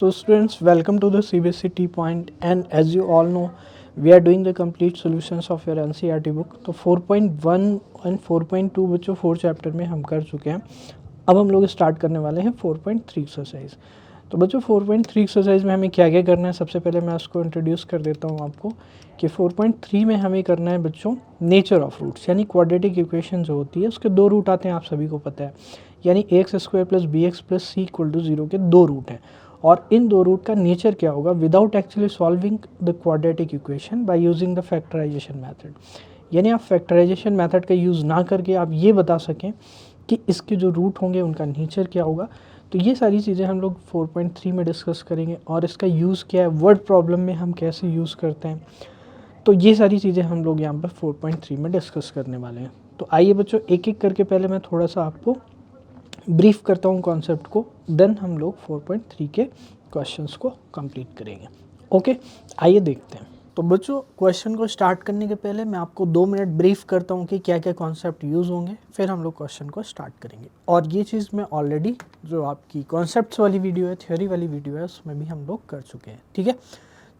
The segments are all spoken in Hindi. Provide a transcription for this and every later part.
So students, welcome to the CBSE T Point, and as you all know, we are doing the complete solutions of your NCERT book. तो 4.1 and 4.2 बच्चों 4 चैप्टर में हम कर चुके हैं. अब हम लोग स्टार्ट करने वाले हैं 4.3 एक्सरसाइज. तो बच्चों 4.3 एक्सरसाइज में हमें क्या क्या करना है, सबसे पहले मैं उसको इंट्रोड्यूस कर देता हूँ आपको कि 4.3 में हमें करना है बच्चों नेचर ऑफ रूट्स, यानी क्वाड्रेटिक इक्वेशन जो होती है उसके दो रूट आते हैं, आप सभी को पता है. यानी ax² plus bx plus c equal to 0 के दो रूट हैं, और इन दो रूट का नेचर क्या होगा without actually solving the quadratic equation by using the factorisation method. यानी आप फैक्टराइजेशन मेथड का यूज़ ना करके आप ये बता सकें कि इसके जो रूट होंगे उनका नेचर क्या होगा. तो ये सारी चीज़ें हम लोग 4.3 में डिस्कस करेंगे, और इसका यूज़ क्या है, वर्ड प्रॉब्लम में हम कैसे यूज़ करते हैं. तो ये सारी चीज़ें हम लोग यहाँ पर 4.3 में डिस्कस करने वाले हैं. तो आइए बच्चों, एक एक करके पहले मैं थोड़ा सा आपको ब्रीफ करता हूँ कॉन्सेप्ट को, देन हम लोग 4.3 के क्वेश्चंस को कंप्लीट करेंगे. ओके, आइए देखते हैं. तो बच्चों, क्वेश्चन को स्टार्ट करने के पहले मैं आपको 2 मिनट ब्रीफ करता हूँ कि क्या क्या कॉन्सेप्ट यूज़ होंगे, फिर हम लोग क्वेश्चन को स्टार्ट करेंगे. और ये चीज़ मैं ऑलरेडी जो आपकी कॉन्सेप्ट्स वाली वीडियो है, थ्योरी वाली वीडियो है, उसमें भी हम लोग कर चुके हैं. ठीक है,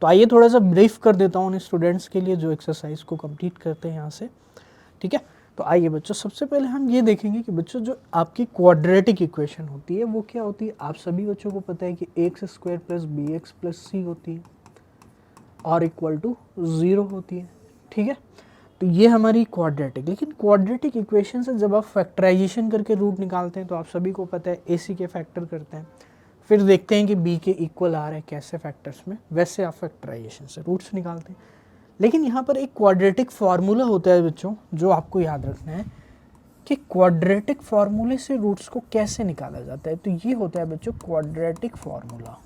तो आइए थोड़ा सा ब्रीफ कर देता हूँ उन स्टूडेंट्स के लिए जो एक्सरसाइज को कंप्लीट करते हैं यहाँ से. ठीक है, तो आइए बच्चों, सबसे पहले हम ये देखेंगे कि बच्चों जो आपकी क्वाड्रेटिक इक्वेशन होती है वो क्या होती है. आप सभी बच्चों को पता है कि x² प्लस bx प्लस सी होती है और इक्वल टू 0 होती है. ठीक है, तो ये हमारी क्वाड्रेटिक. लेकिन क्वाड्रेटिक इक्वेशन से जब आप फैक्टराइजेशन करके रूट निकालते हैं तो आप सभी को पता है AC के फैक्टर करते हैं, फिर देखते हैं कि B के इक्वल आ रहे हैं कैसे फैक्टर्स में, वैसे आप फैक्टराइजेशन से रूट्स निकालते हैं. लेकिन यहाँ पर एक क्वाड्रेटिक फार्मूला होता है बच्चों, जो आपको याद रखना है कि क्वाड्रेटिक फार्मूले से रूट्स को कैसे निकाला जाता है. तो ये होता है बच्चों क्वाड्रेटिक फार्मूला.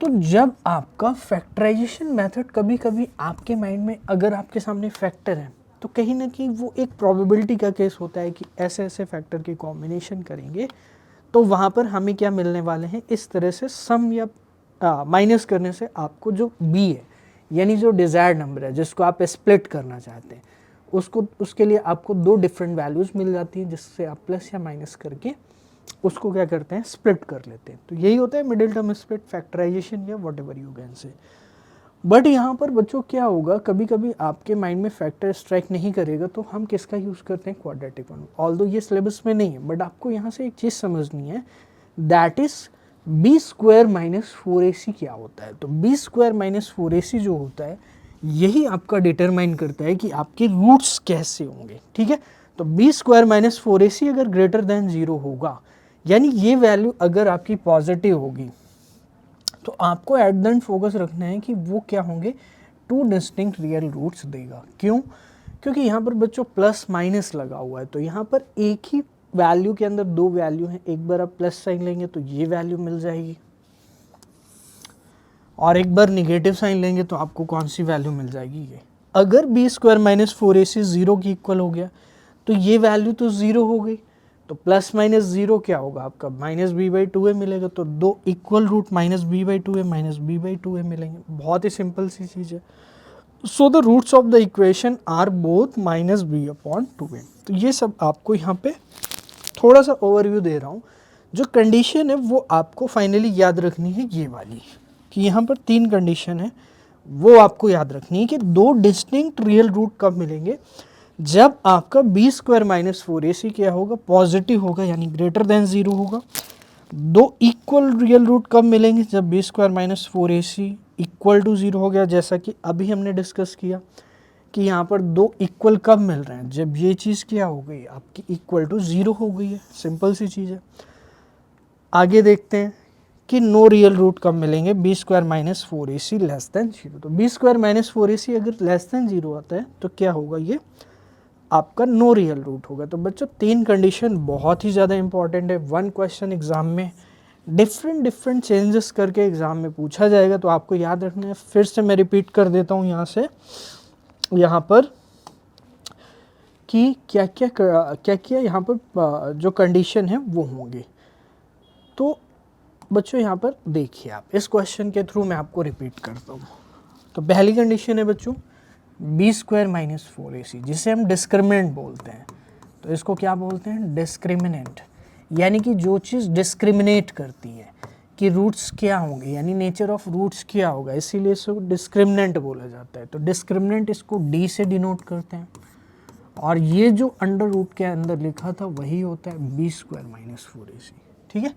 तो जब आपका फैक्टराइजेशन मेथड कभी कभी आपके माइंड में, अगर आपके सामने फैक्टर है तो कहीं ना कहीं वो एक प्रोबेबिलिटी का केस होता है कि ऐसे ऐसे फैक्टर के कॉम्बिनेशन करेंगे तो वहाँ पर हमें क्या मिलने वाले हैं, इस तरह से सम या माइनस करने से आपको जो B है, यानी जो डिज़ायर्ड नंबर है जिसको आप स्प्लिट करना चाहते हैं, उसके लिए आपको दो डिफरेंट वैल्यूज़ मिल जाती हैं, जिससे आप प्लस या माइनस करके उसको क्या करते हैं, स्प्लिट कर लेते हैं. तो यही होता है मिडिल टर्म स्प्लिट, फैक्टराइजेशन या what ever you can say. But यहाँ पर बच्चों क्या होगा, कभी कभी आपके माइंड में फैक्टर स्ट्राइक नहीं करेगा तो हम किसका यूज़ करते हैं, क्वाड्रेटिक वन. ऑल्दो ये सिलेबस में नहीं है, बट आपको यहाँ से एक चीज़ समझनी है, that is b² minus 4ac क्या होता है. तो b² माइनस 4ac जो होता है यही आपका डिटरमाइन करता है कि आपके रूट्स कैसे होंगे. ठीक है, तो b² माइनस 4ac अगर ग्रेटर देन 0 होगा, यानी ये वैल्यू अगर आपकी पॉजिटिव होगी, तो आपको एट द एंड फोकस रखना है कि वो क्या होंगे, 2 डिस्टिंक्ट रियल रूट्स देगा. क्यों? क्योंकि यहाँ पर बच्चों प्लस माइनस लगा हुआ है, तो यहाँ पर एक ही वैल्यू के अंदर दो वैल्यू हैं. एक बार आप प्लस साइन लेंगे तो ये वैल्यू मिल जाएगी, और एक बार निगेटिव साइन लेंगे तो आपको कौन सी वैल्यू मिल जाएगी, ये. अगर b² माइनस 4ac 0 की इक्वल हो गया तो ये वैल्यू तो 0 हो गई, तो प्लस माइनस 0 क्या होगा आपका, माइनस b/2a मिलेगा. तो दो equal root minus b/2a minus b/2a मिलेंगे. बहुत ही सिंपल सी चीज़ है. So the roots of the equation are both minus b/2a. तो ये सब आपको यहाँ पे थोड़ा सा ओवरव्यू दे रहा हूँ. जो कंडीशन है वो आपको फाइनली याद रखनी है, ये वाली, कि यहाँ पर 3 कंडीशन है, वो आपको याद रखनी है कि दो डिस्टिंक्ट रियल रूट कब मिलेंगे, जब आपका b² माइनस 4ac क्या होगा, पॉजिटिव होगा, यानी ग्रेटर देन 0 होगा. दो इक्वल रियल रूट कब मिलेंगे, जब b² minus 4ac equal to 0 हो गया, जैसा कि अभी हमने डिस्कस किया कि यहाँ पर दो इक्वल कब मिल रहे हैं, जब ये चीज़ क्या हो गई आपकी, इक्वल टू 0 हो गई है. सिंपल सी चीज़ है. आगे देखते हैं कि नो रियल रूट कब मिलेंगे, b² minus 4ac less than 0. तो b² माइनस 4ac अगर लेस देन 0 आता है तो क्या होगा, ये आपका नो रियल रूट होगा. तो बच्चों 3 कंडीशन बहुत ही ज़्यादा इंपॉर्टेंट है. 1 क्वेश्चन एग्जाम में डिफरेंट चेंजेस करके एग्जाम में पूछा जाएगा, तो आपको याद रखना है. फिर से मैं रिपीट कर देता हूँ यहाँ पर कि क्या क्या यहाँ पर जो कंडीशन है वो होंगे. तो बच्चों यहाँ पर देखिए, आप इस क्वेश्चन के थ्रू मैं आपको रिपीट करता हूँ. तो पहली कंडीशन है बच्चों b² माइनस 4ac, जिसे हम डिस्क्रिमिनेंट बोलते हैं. तो इसको क्या बोलते हैं, डिस्क्रिमिनेंट. यानी कि जो चीज़ डिस्क्रिमिनेट करती है कि रूट्स क्या होंगे, यानी नेचर ऑफ रूट्स क्या होगा, इसीलिए इसको डिस्क्रिमिनेंट बोला जाता है। तो डिस्क्रिमिनेंट इसको डी से डिनोट करते हैं, और ये जो अंडर रूट के अंदर लिखा था वही होता है बी स्क्वायर माइनस 4ac। ठीक है,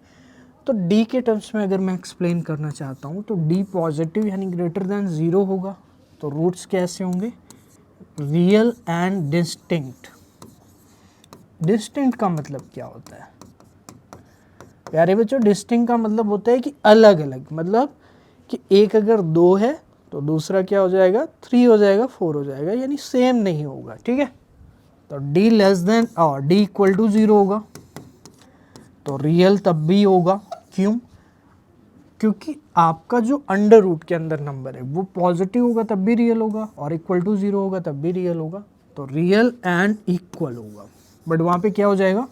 तो डी के टर्म्स में अगर मैं एक्सप्लेन करना चाहता हूँ तो डी पॉजिटिव यानी ग्रेटर देन 0 होगा, तो रूट्स कैसे होंगे, रियल एंड डिस्टिंक्ट। डिस्टिंक्ट का मतलब क्या होता है प्यारे बच्चों, डिस्टिंक्ट का मतलब होता है कि अलग अलग, मतलब कि एक अगर 2 है तो दूसरा क्या हो जाएगा, 3 हो जाएगा, 4 हो जाएगा, यानी सेम नहीं होगा। ठीक है, तो d लेस देन और d इक्वल टू 0 होगा, तो रियल तब भी होगा। क्यों, क्योंकि आपका जो अंडर रूट के अंदर नंबर है वो पॉजिटिव होगा तब भी रियल होगा, और इक्वल टू 0 होगा तब भी रियल होगा, तो रियल एंड इक्वल होगा। बट वहाँ पे क्या हो जाएगा,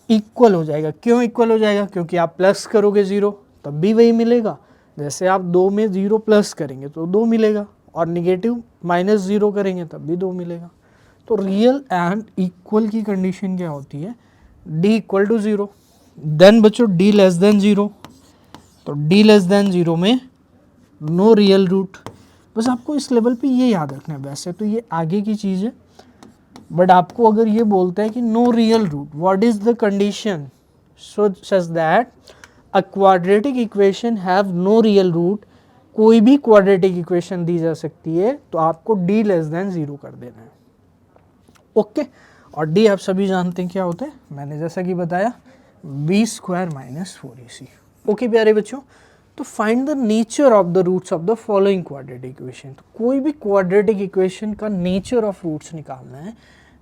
इक्वल हो जाएगा। क्यों इक्वल हो जाएगा, क्योंकि आप प्लस करोगे 0 तब भी वही मिलेगा, जैसे आप 2 में 0 प्लस करेंगे तो 2 मिलेगा, और निगेटिव माइनस 0 करेंगे तब भी 2 मिलेगा। तो रियल एंड इक्वल की कंडीशन क्या होती है, d इक्वल टू 0। देन बच्चों d लेस देन 0, तो d लेस देन 0 में नो रियल रूट। बस आपको इस लेवल पे ये याद रखना है, वैसे तो ये आगे की चीज़ है, बट आपको अगर ये बोलता है कि no real root, what is the condition so such that a quadratic equation have no real root, कोई भी क्वाड्रेटिक इक्वेशन दी जा सकती है तो आपको d लेस देन 0 कर देना है। ओके, और d आप सभी जानते हैं क्या होता है, मैंने जैसा कि बताया B square minus 4ac। Okay प्यारे बच्चों, तो find the nature of the roots of the following quadratic equation. तो कोई भी क्वाड्रेटिक इक्वेशन का नेचर ऑफ रूट्स निकालना है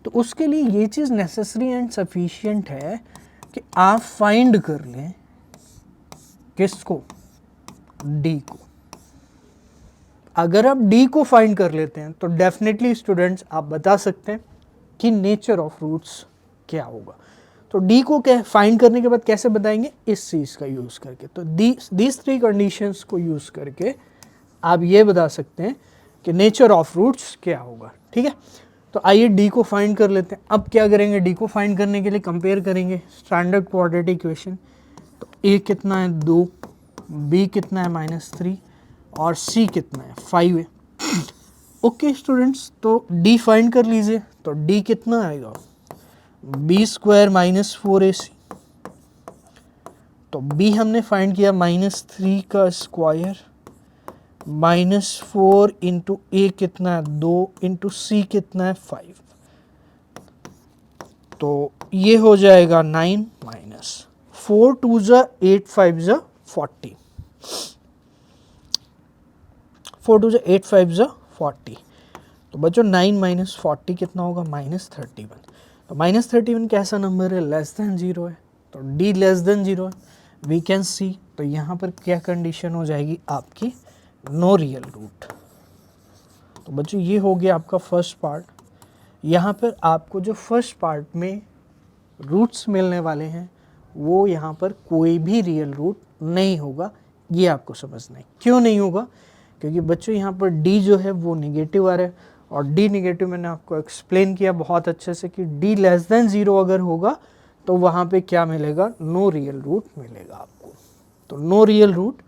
तो उसके लिए ये चीज़ नेसेसरी एंड सफिशिएंट है कि आप फाइंड कर लें किसको, d को। अगर आप d को फाइंड कर लेते हैं तो डेफिनेटली स्टूडेंट्स आप बता सकते हैं कि नेचर ऑफ रूट्स क्या होगा। तो d को क्या फाइंड करने के बाद कैसे बताएंगे, इस चीज़ का यूज़ करके। तो दीज 3 कंडीशंस को यूज़ करके आप ये बता सकते हैं कि नेचर ऑफ रूट्स क्या होगा। ठीक है, तो आइए d को फाइंड कर लेते हैं। अब क्या करेंगे, d को फाइंड करने के लिए कंपेयर करेंगे स्टैंडर्ड क्वाड्रेटिक इक्वेशन। तो a कितना है 2, b कितना है -3, और c कितना है 5 है। ओके स्टूडेंट्स, तो d फाइंड कर लीजिए। तो d कितना आएगा, बी स्क्वायर माइनस 4ac। तो b हमने फाइंड किया -3 का स्क्वायर, -4 इंटू a कितना है 2, इंटू c कितना है 5, तो ये हो जाएगा 9 माइनस 4 2 जा 8 5 जा 40, 4 2 जा 8 5 जा 40। तो बच्चों 9 माइनस 40 कितना होगा, -31। तो -31 कैसा नंबर है, लेस देन 0 है, तो d लेस देन 0 है, वी कैन सी। तो यहाँ पर क्या कंडीशन हो जाएगी आपकी, नो रियल रूट। तो बच्चों ये हो गया आपका फर्स्ट पार्ट। यहाँ पर आपको जो फर्स्ट पार्ट में रूट्स मिलने वाले हैं वो यहाँ पर कोई भी रियल रूट नहीं होगा, ये आपको समझना है। क्यों नहीं होगा, क्योंकि बच्चों यहाँ पर d जो है वो निगेटिव आ रहा है, और d निगेटिव मैंने आपको एक्सप्लेन किया बहुत अच्छे से कि d लेस देन 0 अगर होगा तो वहाँ पे क्या मिलेगा, नो रियल रूट मिलेगा आपको। तो नो रियल रूट,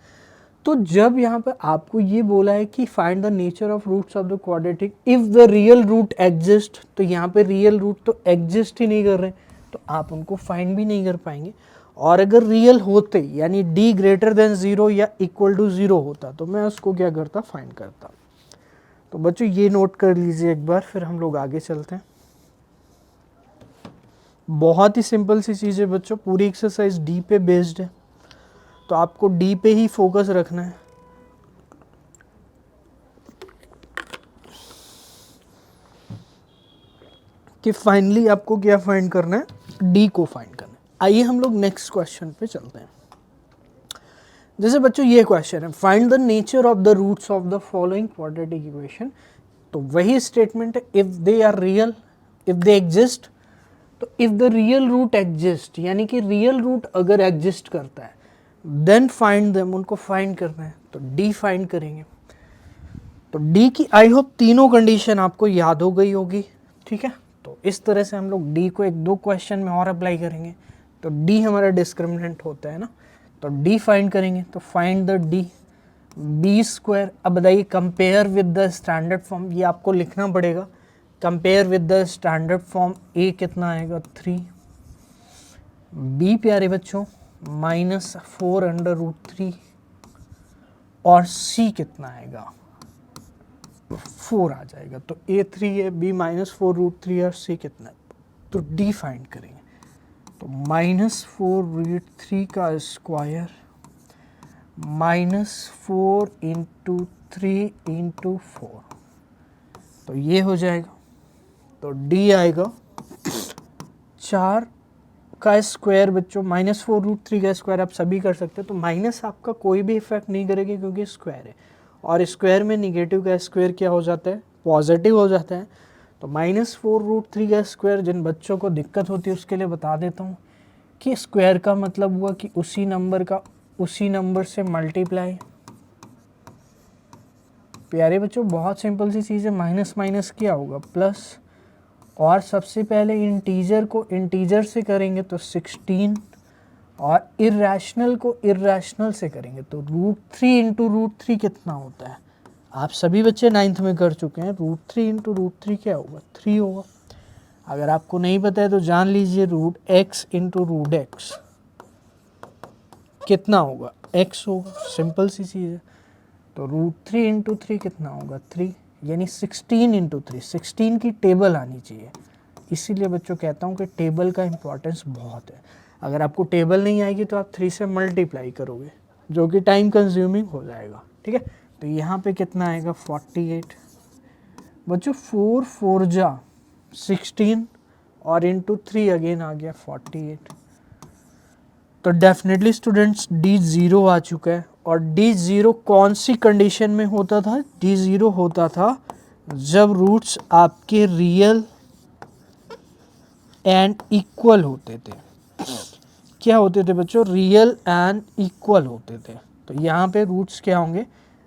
तो जब यहाँ पर आपको ये बोला है कि find the nature of roots of the quadratic if the real root exist, तो यहाँ पे रियल रूट तो एग्जिस्ट ही नहीं कर रहे, तो आप उनको फाइंड भी नहीं कर पाएंगे। और अगर रियल होते यानी d ग्रेटर देन 0 या इक्वल टू 0 होता तो मैं उसको क्या करता, फाइंड करता। तो बच्चों ये नोट कर लीजिए एक बार, फिर हम लोग आगे चलते हैं। बहुत ही सिंपल सी चीज़ है बच्चों, पूरी एक्सरसाइज d पे बेस्ड है, तो आपको d पे ही फोकस रखना है। कि फाइनली आपको क्या फाइंड करना है, d को फाइंड करना है। आइए हम लोग नेक्स्ट क्वेश्चन पे चलते हैं। जैसे बच्चों ये क्वेश्चन है, find the nature of the roots of the following quadratic equation. तो वही स्टेटमेंट है, if they are real, if they exist. तो if the real root exist यानी कि रियल रूट अगर एग्जिस्ट करता है देन फाइंड देम, उनको फाइंड करना है, तो d फाइंड करेंगे। तो d की आई होप तीनों कंडीशन आपको याद हो गई होगी। ठीक है, तो इस तरह से हम लोग d को 1-2 क्वेश्चन में और अप्लाई करेंगे। तो d हमारा डिस्क्रिमिनेंट होता है ना, तो डी फाइंड करेंगे, तो find the D, B square. अब बताइए compare with the standard form, ये आपको लिखना पड़ेगा, compare with the standard form. A कितना आएगा 3, बी प्यारे बच्चों -4√3 और सी कितना आएगा 4 आ जाएगा। तो ए 3 है, बी -4√3 और सी कितना है, तो डी फाइंड करेंगे। तो -4√3 का स्क्वायर -4 × 3 × 4, तो ये हो जाएगा। तो डी आएगा 4 का स्क्वायर बच्चों, -4√3 का स्क्वायर आप सभी कर सकते हैं, तो माइनस आपका कोई भी इफेक्ट नहीं करेगी क्योंकि स्क्वायर है, और स्क्वायर में निगेटिव का स्क्वायर क्या हो जाता है, पॉजिटिव हो जाता है। तो -4√3 का स्क्वायर, जिन बच्चों को दिक्कत होती है उसके लिए बता देता हूँ कि स्क्वायर का मतलब हुआ कि उसी नंबर का उसी नंबर से मल्टीप्लाई। प्यारे बच्चों बहुत सिंपल सी चीज़ है, माइनस माइनस क्या होगा प्लस, और सबसे पहले इंटीजर को इंटीजर से करेंगे तो 16, और इर्रेशनल को इर्रेशनल से करेंगे तो √3 × √3 कितना होता है, आप सभी बच्चे 9th में कर चुके हैं। √3 × √3 क्या होगा 3 होगा। अगर आपको नहीं पता है तो जान लीजिए √x × √x कितना होगा x होगा, सिंपल सी चीज़ है। तो √3 × 3 कितना होगा 3, यानी 16 × 3, 16 की टेबल आनी चाहिए। इसीलिए बच्चों कहता हूँ कि टेबल का इम्पोर्टेंस बहुत है। अगर आपको टेबल नहीं आएगी तो आप 3 से मल्टीप्लाई करोगे, जो कि टाइम कंज्यूमिंग हो जाएगा, ठीक है। तो यहाँ पे कितना आएगा 48 बच्चों, 4 4 जा 16 और × 3 अगेन आ गया 48। तो डेफिनेटली स्टूडेंट्स डी 0 आ चुका है। और डी 0 कौन सी कंडीशन में होता था, डी 0 होता था जब रूट्स आपके रियल एंड इक्वल होते थे। क्या होते थे बच्चों, रियल एंड इक्वल होते थे। तो यहाँ पे रूट्स क्या होंगे,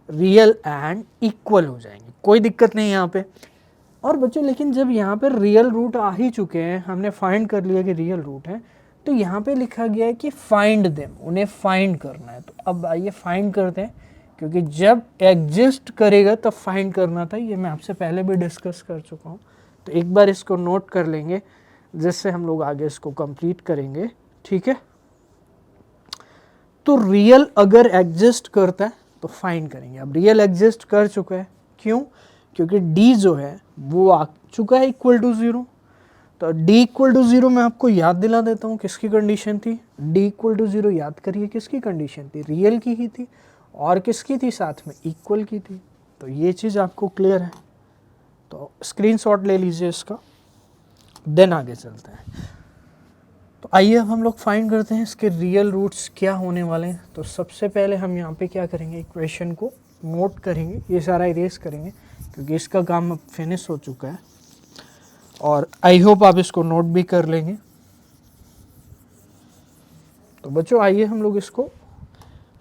रियल एंड इक्वल हो जाएंगे, कोई दिक्कत नहीं यहाँ पे। और बच्चों लेकिन जब यहाँ पे रियल रूट आ ही चुके हैं, हमने फाइंड कर लिया कि रियल रूट है, तो यहाँ पे लिखा गया है कि फाइंड देम, उन्हें फाइंड करना है। तो अब आइए फाइंड करते हैं, क्योंकि जब एग्जिस्ट करेगा तब फाइंड करना था, ये मैं आपसे पहले भी डिस्कस कर चुका हूँ। तो एक बार इसको नोट कर लेंगे जिससे हम लोग आगे इसको कंप्लीट करेंगे, ठीक है। तो रियल अगर एग्जिस्ट करता है तो फाइंड करेंगे। अब रियल एग्जिस्ट कर चुका है, क्यों, क्योंकि डी जो है वो आ चुका है इक्वल टू 0। तो डी इक्वल टू 0 मैं आपको याद दिला देता हूँ किसकी कंडीशन थी, डी इक्वल टू 0 याद करिए किसकी कंडीशन थी, रियल की ही थी, और किसकी थी साथ में, इक्वल की थी। तो ये चीज़ आपको क्लियर है, तो स्क्रीनशॉट ले लीजिए इसका, देन आगे चलते हैं। तो आइए अब हम लोग फाइंड करते हैं इसके रियल रूट्स क्या होने वाले हैं। तो सबसे पहले हम यहाँ पे क्या करेंगे, इक्वेशन को नोट करेंगे, ये सारा इरेज करेंगे क्योंकि इसका काम अब फिनिश हो चुका है, और आई होप आप इसको नोट भी कर लेंगे। तो बच्चों आइए हम लोग इसको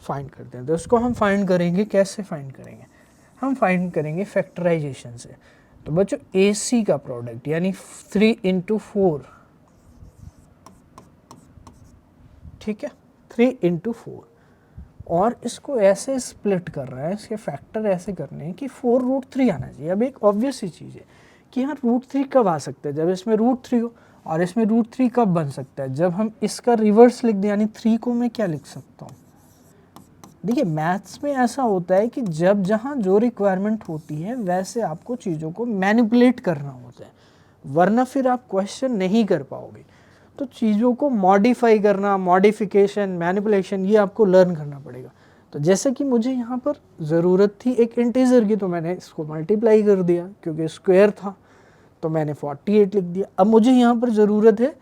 फाइंड करते हैं। तो इसको हम फाइंड करेंगे, कैसे फाइंड करेंगे, हम फाइंड करेंगे फैक्टराइजेशन से। तो बच्चों ए सी का प्रोडक्ट यानी 3 × 4, ठीक है, 3 × 4, और इसको ऐसे स्प्लिट कर रहा है, इसके फैक्टर ऐसे करने हैं कि 4√3 आना चाहिए। अब एक ऑब्वियस सी चीज़ है कि यहाँ √3 कब आ सकता है, जब इसमें √3 हो, और इसमें √3 कब बन सकता है, जब हम इसका रिवर्स लिख दें, यानी 3 को मैं क्या लिख सकता हूँ। देखिए मैथ्स में ऐसा होता है कि जब जहाँ जो रिक्वायरमेंट होती है वैसे आपको चीज़ों को मैनिपुलेट करना होता है, वरना फिर आप क्वेश्चन नहीं कर पाओगे। तो चीज़ों को मॉडिफाई करना, मॉडिफिकेशन, मैनिपुलेशन, ये आपको लर्न करना पड़ेगा। तो जैसे कि मुझे यहाँ पर ज़रूरत थी एक इंटीजर की, तो मैंने इसको मल्टीप्लाई कर दिया, क्योंकि स्क्वायर था तो मैंने 48 लिख दिया। अब मुझे यहाँ पर ज़रूरत है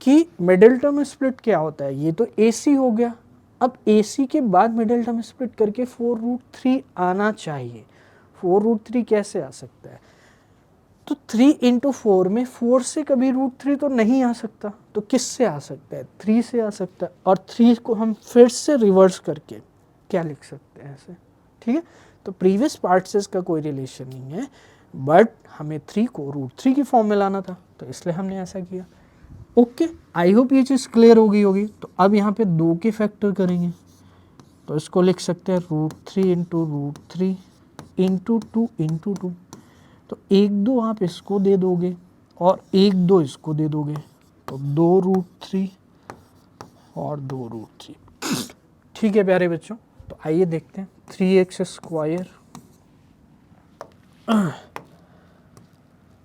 कि मिडिल टर्म स्प्लिट क्या होता है, ये तो AC हो गया। अब AC के बाद मिडिल टर्म स्प्लिट करके 4√3 आना चाहिए। 4√3 कैसे आ सकता है, तो 3 × 4 में 4 से कभी √3 तो नहीं आ सकता, तो किस से आ सकता है, 3 से आ सकता है। और 3 को हम फिर से रिवर्स करके क्या लिख सकते हैं ऐसे, ठीक है। तो प्रीवियस पार्ट से इसका कोई रिलेशन नहीं है, बट हमें 3 को √3 की फॉर्म में लाना था, तो इसलिए हमने ऐसा किया। ओके, आई होप ये चीज़ क्लियर हो गई होगी। तो अब यहाँ पे 2 के फैक्टर करेंगे, तो इसको लिख सकते हैं √3 इंटू √3 इंटू 2 इंटू 2। तो 1 2 आप इसको दे दोगे और 1 2 इसको दे दोगे, तो 2√3 और 2√3। ठीक है प्यारे बच्चों, तो आइए देखते हैं 3x²।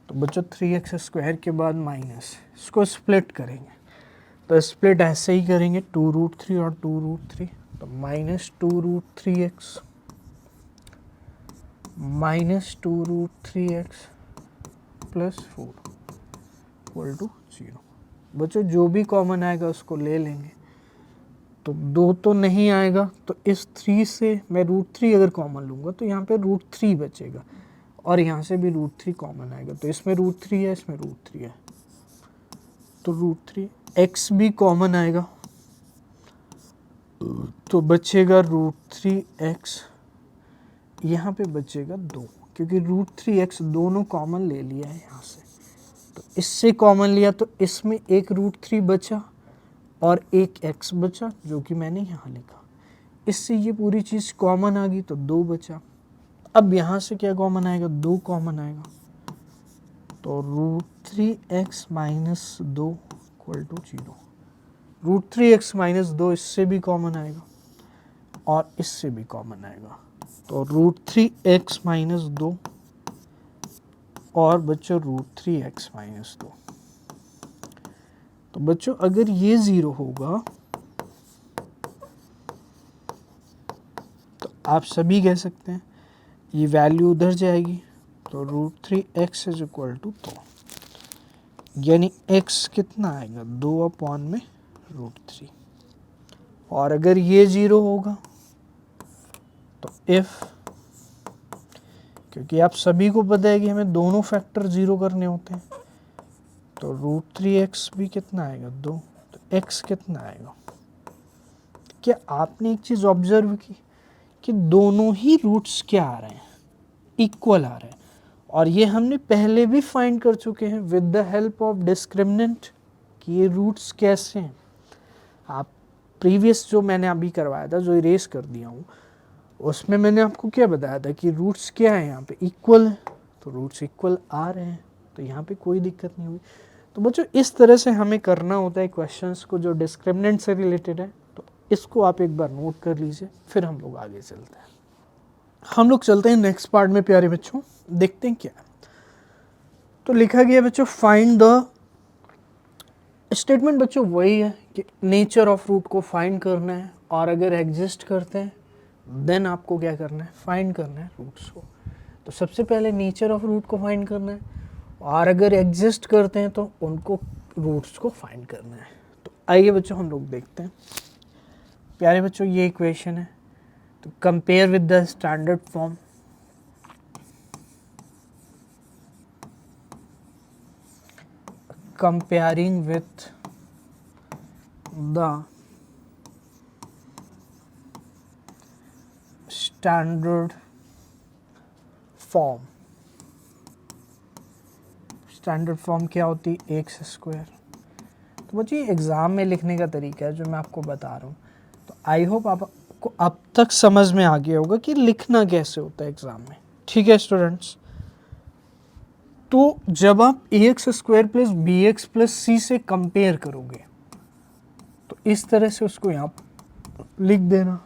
तो बच्चों 3x² के बाद माइनस, इसको स्प्लिट करेंगे, तो स्प्लिट ऐसे ही करेंगे 2√3 और 2√3, तो -2√3x -2√3x + 4 = 0। बच्चों जो भी कॉमन आएगा उसको ले लेंगे, तो 2 तो नहीं आएगा, तो इस 3 से मैं √3 अगर कॉमन लूँगा तो यहाँ पे √3 बचेगा, और यहाँ से भी √3 कॉमन आएगा, तो इसमें √3 है, इसमें √3 है, तो √3 x भी कॉमन आएगा, तो बचेगा √3x, यहाँ पे बचेगा 2, क्योंकि √3x दोनों कॉमन ले लिया है यहाँ से, तो इससे कॉमन लिया तो इसमें एक √3 बचा और एक x बचा, जो कि मैंने यहाँ लिखा। इससे ये पूरी चीज़ कॉमन आ गई, तो 2 बचा। अब यहाँ से क्या कॉमन आएगा, 2 कॉमन आएगा, तो √3x - 2 = 0। √3x - 2 इससे भी कॉमन आएगा और इससे भी कॉमन आएगा, तो √3x - 2 और बच्चों √3x - 2। तो बच्चों अगर ये 0 होगा तो आप सभी कह सकते हैं ये वैल्यू उधर जाएगी, तो √3x = 2, यानी x कितना आएगा, 2/√3। और अगर ये 0 होगा तो इफ, क्योंकि आप सभी को पता है कि हमें दोनों फैक्टर 0 करने होते हैं, तो √3x भी कितना आएगा, 2, तो x कितना आएगा। क्या आपने एक चीज़ ऑब्जर्व की कि दोनों ही रूट्स क्या आ रहे हैं, इक्वल आ रहे हैं, और ये हमने पहले भी फाइंड कर चुके हैं with the help of discriminant कि ये रूट्स कैसे हैं। आप प्रीवियस जो मैंने अभी करवाया था, जो इरेज कर दिया हूँ, उसमें मैंने आपको क्या बताया था कि रूट्स क्या है, यहाँ पे इक्वल है, तो रूट्स इक्वल आ रहे हैं, तो यहाँ पे कोई दिक्कत नहीं हुई। तो बच्चों इस तरह से हमें करना होता है क्वेश्चंस को जो डिस्क्रिमिनेंट से रिलेटेड है, तो इसको आप एक बार नोट कर लीजिए, फिर हम लोग आगे चलते हैं। हम लोग चलते हैं नेक्स्ट पार्ट में प्यारे बच्चों, देखते हैं क्या है। तो लिखा गया बच्चों फाइंड द, स्टेटमेंट बच्चों वही है कि नेचर ऑफ रूट को फाइंड करना है, और अगर एग्जिस्ट करते हैं देन आपको क्या करना है, फाइंड करना है रूट्स को। तो सबसे पहले नेचर ऑफ रूट को फाइंड करना है, और अगर एग्जिस्ट करते हैं तो उनको रूट्स को फाइंड करना है। तो आइए बच्चों हम लोग देखते हैं। प्यारे बच्चों ये इक्वेशन है, तो compare with the standard form. Comparing with the standard form। Standard form क्या होती है, x²। तो बच्चों ये एग्ज़ाम में लिखने का तरीका है जो मैं आपको बता रहा हूँ, तो आई होप आपको अब तक समझ में आ गया होगा कि लिखना कैसे होता है एग्ज़ाम में। ठीक है स्टूडेंट्स, तो जब आप ax² + bx + c से कंपेयर करोगे तो इस तरह से उसको यहाँ लिख देना।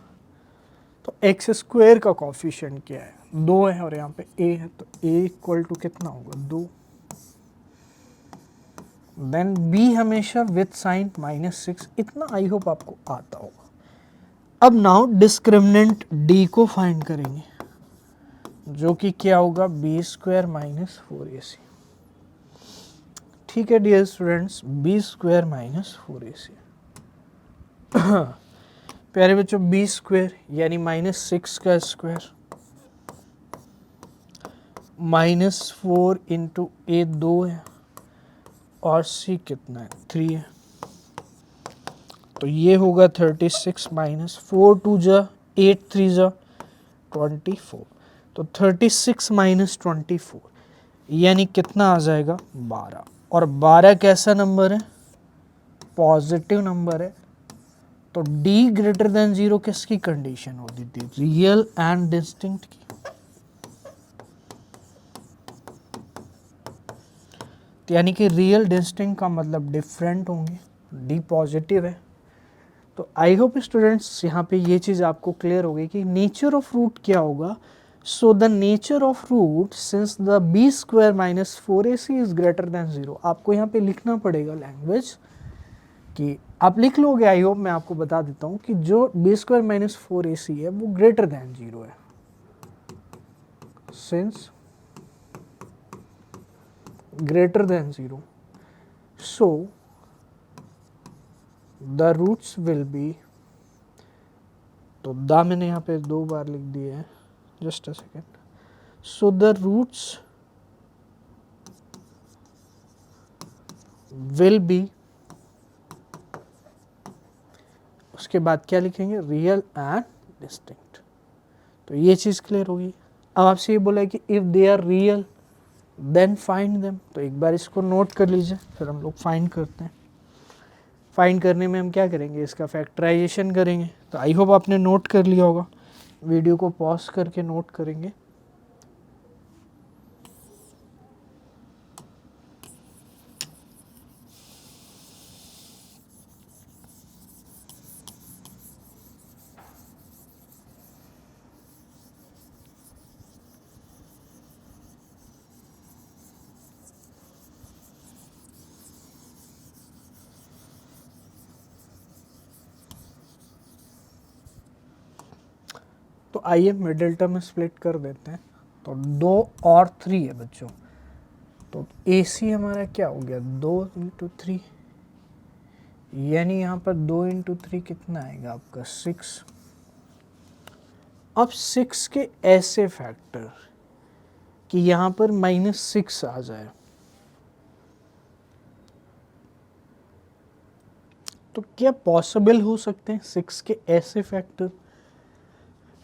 तो x² का कॉफिशिएंट क्या है, 2 है, और यहाँ पे a है, तो a = कितना होगा, 2। देन b हमेशा विथ साइन -6, इतना आई होप आपको आता होगा। अब नाउ डिस्क्रिमिनेंट d को फाइंड करेंगे, जो कि क्या होगा, b² - 4ac। ठीक है डियर स्टूडेंट्स, b² - 4ac। प्यारे बच्चों b² यानी -6 का स्क्वायर, -4 इंटू a 2 है और c कितना है, 3 है, तो ये होगा 36 - 4 2 जा 8 3 जा 24, तो 36 - 24 यानी कितना आ जाएगा, 12। और 12 कैसा नंबर है, पॉजिटिव नंबर है तो d ग्रेटर देन 0 किसकी कंडीशन होती थी? रियल एंड डिस्टिंक्ट की। यानी कि रियल डिस्टिंक्ट का मतलब डिफरेंट होंगे, d पॉजिटिव है। तो आई होप स्टूडेंट्स यहाँ पे ये चीज़ आपको क्लियर हो गई कि नेचर ऑफ रूट क्या होगा। So the nature of root since the b square minus 4ac is greater than 0, आपको यहाँ पे लिखना पड़ेगा लैंग्वेज कि आप लिख लोगे। आई होप मैं आपको बता देता हूँ कि जो बी स्क्वायर माइनस 4ac है वो ग्रेटर देन 0 है। Since greater than 0 so the roots will be, तो द मैंने यहाँ पे 2 बार लिख दिए हैं, just a second. So the roots will be, उसके बाद क्या लिखेंगे? Real and distinct. तो ये चीज़ क्लियर होगी। अब आपसे ये बोला है कि if they are real then find them, तो एक बार इसको नोट कर लीजिए, फिर हम लोग फाइंड करते हैं। फाइंड करने में हम क्या करेंगे? इसका फैक्टराइजेशन करेंगे। तो आई होप आपने नोट कर लिया होगा, वीडियो को पॉज करके नोट करेंगे। तो आइए मिडिल टर्म स्प्लिट कर देते हैं। तो 2 और 3 है बच्चों, तो AC हमारा क्या हो गया? 2 × 3, यानी यहाँ पर 2 × 3 कितना आएगा आपका? 6। अब 6 के ऐसे फैक्टर कि यहाँ पर -6 आ जाए, तो क्या पॉसिबल हो सकते हैं 6 के ऐसे फैक्टर?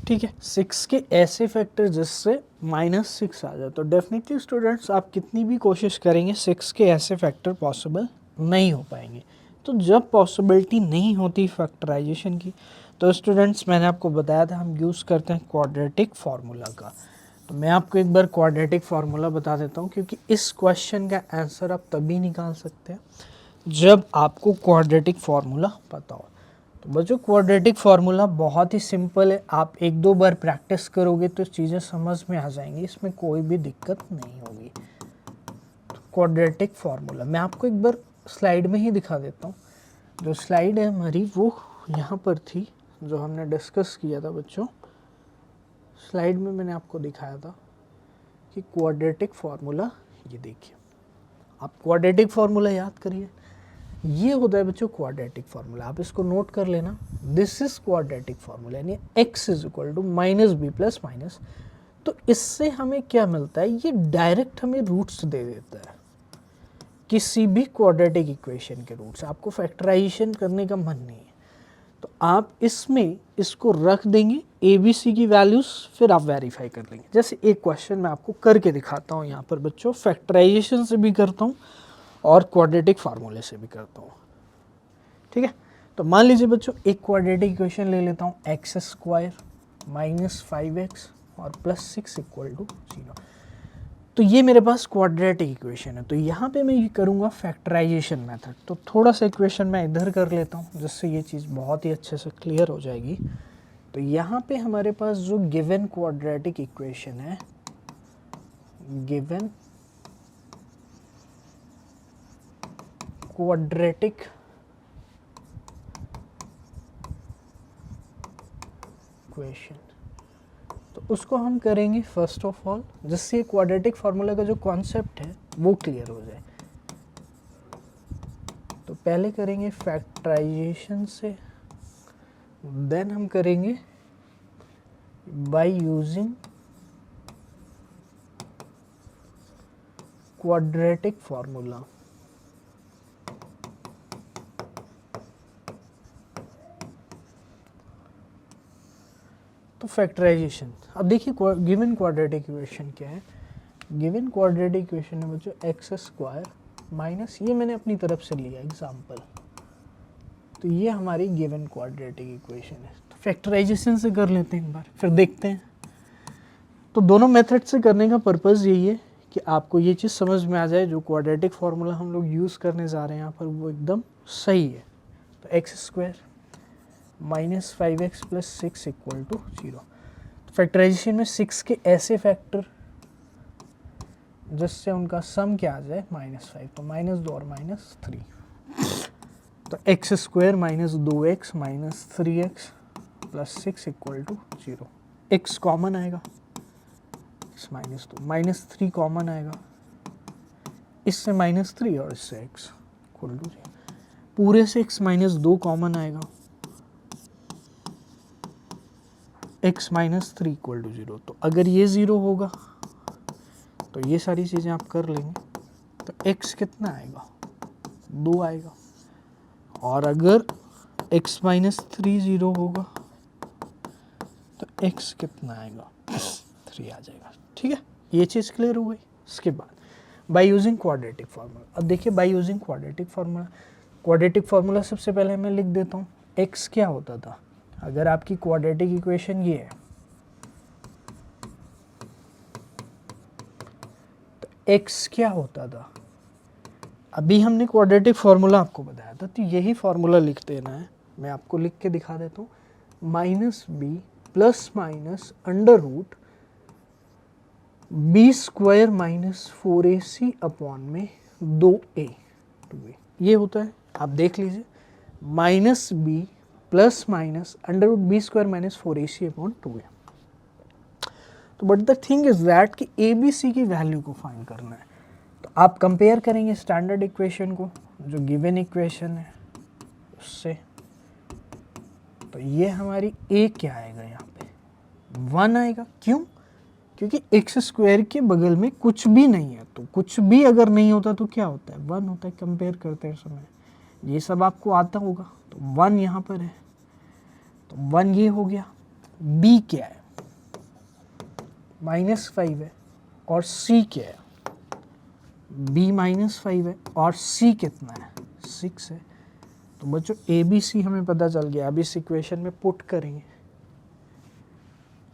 ठीक है, 6 के ऐसे फैक्टर जिससे -6 आ जाए, तो डेफिनेटली स्टूडेंट्स आप कितनी भी कोशिश करेंगे 6 के ऐसे फैक्टर पॉसिबल नहीं हो पाएंगे। तो जब पॉसिबिलिटी नहीं होती फैक्टराइजेशन की, तो स्टूडेंट्स मैंने आपको बताया था हम यूज़ करते हैं क्वाड्रेटिक फार्मूला का। तो मैं आपको एक बार क्वाड्रेटिक फार्मूला बता देता हूँ, क्योंकि इस क्वेश्चन का आंसर आप तभी निकाल सकते हैं जब आपको क्वाड्रेटिक फार्मूला पता हो। तो बच्चों क्वाड्रेटिक फार्मूला बहुत ही सिंपल है, आप 1-2 बार प्रैक्टिस करोगे तो चीज़ें समझ में आ जाएंगी, इसमें कोई भी दिक्कत नहीं होगी। तो क्वाड्रेटिक फार्मूला मैं आपको एक बार स्लाइड में ही दिखा देता हूँ। जो स्लाइड है हमारी वो यहाँ पर थी, जो हमने डिस्कस किया था बच्चों। स्लाइड में मैंने आपको दिखाया था कि क्वाड्रेटिक फार्मूला, ये देखिए, आप क्वाड्रेटिक फार्मूला याद करिए, ये होता है बच्चों क्वाड्रेटिक फार्मूला। आप इसको नोट कर लेना, दिस इज क्वाड्रेटिक फार्मूला, यानी x is equal to -b plus minus. तो इससे हमें क्या मिलता है? ये डायरेक्ट हमें रूट्स दे देता है, किसी भी क्वाड्रेटिक इक्वेशन के रूट्स। आपको फैक्टराइजेशन करने का मन नहीं है, तो आप इसमें इसको रख देंगे ABC की वैल्यूज़, फिर आप वेरीफाई कर लेंगे। जैसे एक क्वेश्चन मैं आपको करके दिखाता हूँ यहाँ पर बच्चों, फैक्टराइजेशन से भी करता हूँ और क्वाड्रेटिक फार्मूले से भी करता हूँ। ठीक है, तो मान लीजिए बच्चों एक क्वाड्रेटिक इक्वेशन ले लेता हूँ, x² - 5x और +6 = 0। तो ये मेरे पास क्वाड्रेटिक इक्वेशन है। तो यहाँ पे मैं ये करूँगा फैक्टराइजेशन मेथड। तो थोड़ा सा इक्वेशन मैं इधर कर लेता हूँ, जिससे ये चीज़ बहुत ही अच्छे से क्लियर हो जाएगी। तो यहाँ पे हमारे पास जो गिवन क्वाड्रेटिक इक्वेशन है, गिवन क्वाड्रेटिक इक्वेशन, तो उसको हम करेंगे फर्स्ट ऑफ ऑल, जिससे क्वाड्रेटिक फार्मूला का जो कॉन्सेप्ट है वो क्लियर हो जाए। तो पहले करेंगे फैक्टराइजेशन से, देन हम करेंगे बाय यूजिंग क्वाड्रेटिक फार्मूला। तो फैक्टराइजेशन, अब देखिए गिवन क्वाड्रेटिक इक्वेशन क्या है। गिवन क्वाड्रेटिक इक्वेशन है बच्चों x² माइनस, ये मैंने अपनी तरफ से लिया एग्जाम्पल, तो ये हमारी गिवन क्वाड्रेटिक इक्वेशन है। तो फैक्टराइजेशन से कर लेते हैं एक बार, फिर देखते हैं। तो दोनों मेथड से करने का पर्पज़ यही है कि आपको ये चीज़ समझ में आ जाए, जो क्वाड्रेटिक फार्मूला हम लोग यूज़ करने जा रहे हैं यहाँ पर वो एकदम सही है। तो x² minus 5x plus 6 equal to 0। Factorisation में 6 के ऐसे फैक्टर जिससे उनका सम क्या आ जाए -5, तो -2 और -3। तो x² minus 2x minus 3x plus 6 equal to 0। x common आएगा, x -2 -3 कॉमन आएगा, इससे -3 और इससे x इक्वल टू 0। पूरे से x -2 कॉमन आएगा, x -3 इक्वल टू 0। तो अगर ये 0 होगा तो ये सारी चीज़ें आप कर लेंगे, तो x कितना आएगा, 2 आएगा। और अगर x -3 0 होगा तो x कितना आएगा, 3 आ जाएगा। ठीक है, ये चीज़ क्लियर हो गई। इसके बाद बाय यूजिंग क्वाड्रेटिक फार्मूला। अब देखिए बाय यूजिंग क्वाड्रेटिक फार्मूला सबसे पहले मैं लिख देता हूँ। x क्या होता था, अगर आपकी क्वाड्रेटिक इक्वेशन ये है तो x क्या होता था, अभी हमने क्वाड्रेटिक फार्मूला आपको बताया था, तो यही फार्मूला लिख देना है। मैं आपको लिख के दिखा देता हूँ, -b plus minus under root b² minus 4ac upon में 2a 2a ये होता है। आप देख लीजिए, -b plus minus under root b² minus 4ac upon 2a। तो but the thing is that कि abc की वैल्यू को फाइंड करना है। तो आप कंपेयर करेंगे स्टैंडर्ड इक्वेशन को, जो गिवन इक्वेशन है उससे। तो ये हमारी a क्या आएगा, यहाँ पे 1 आएगा। क्यों, क्योंकि x² के बगल में कुछ भी नहीं है, तो कुछ भी अगर नहीं होता तो क्या होता है, 1 होता है। कंपेयर करते समय ये सब आपको आता होगा, तो 1 यहाँ पर है, तो 1 ये हो गया। b क्या है, -5 है, और c क्या है, b -5 है, और c कितना है, 6 है। तो बच्चों ABC हमें पता चल गया। अब इस इक्वेशन में पुट करेंगे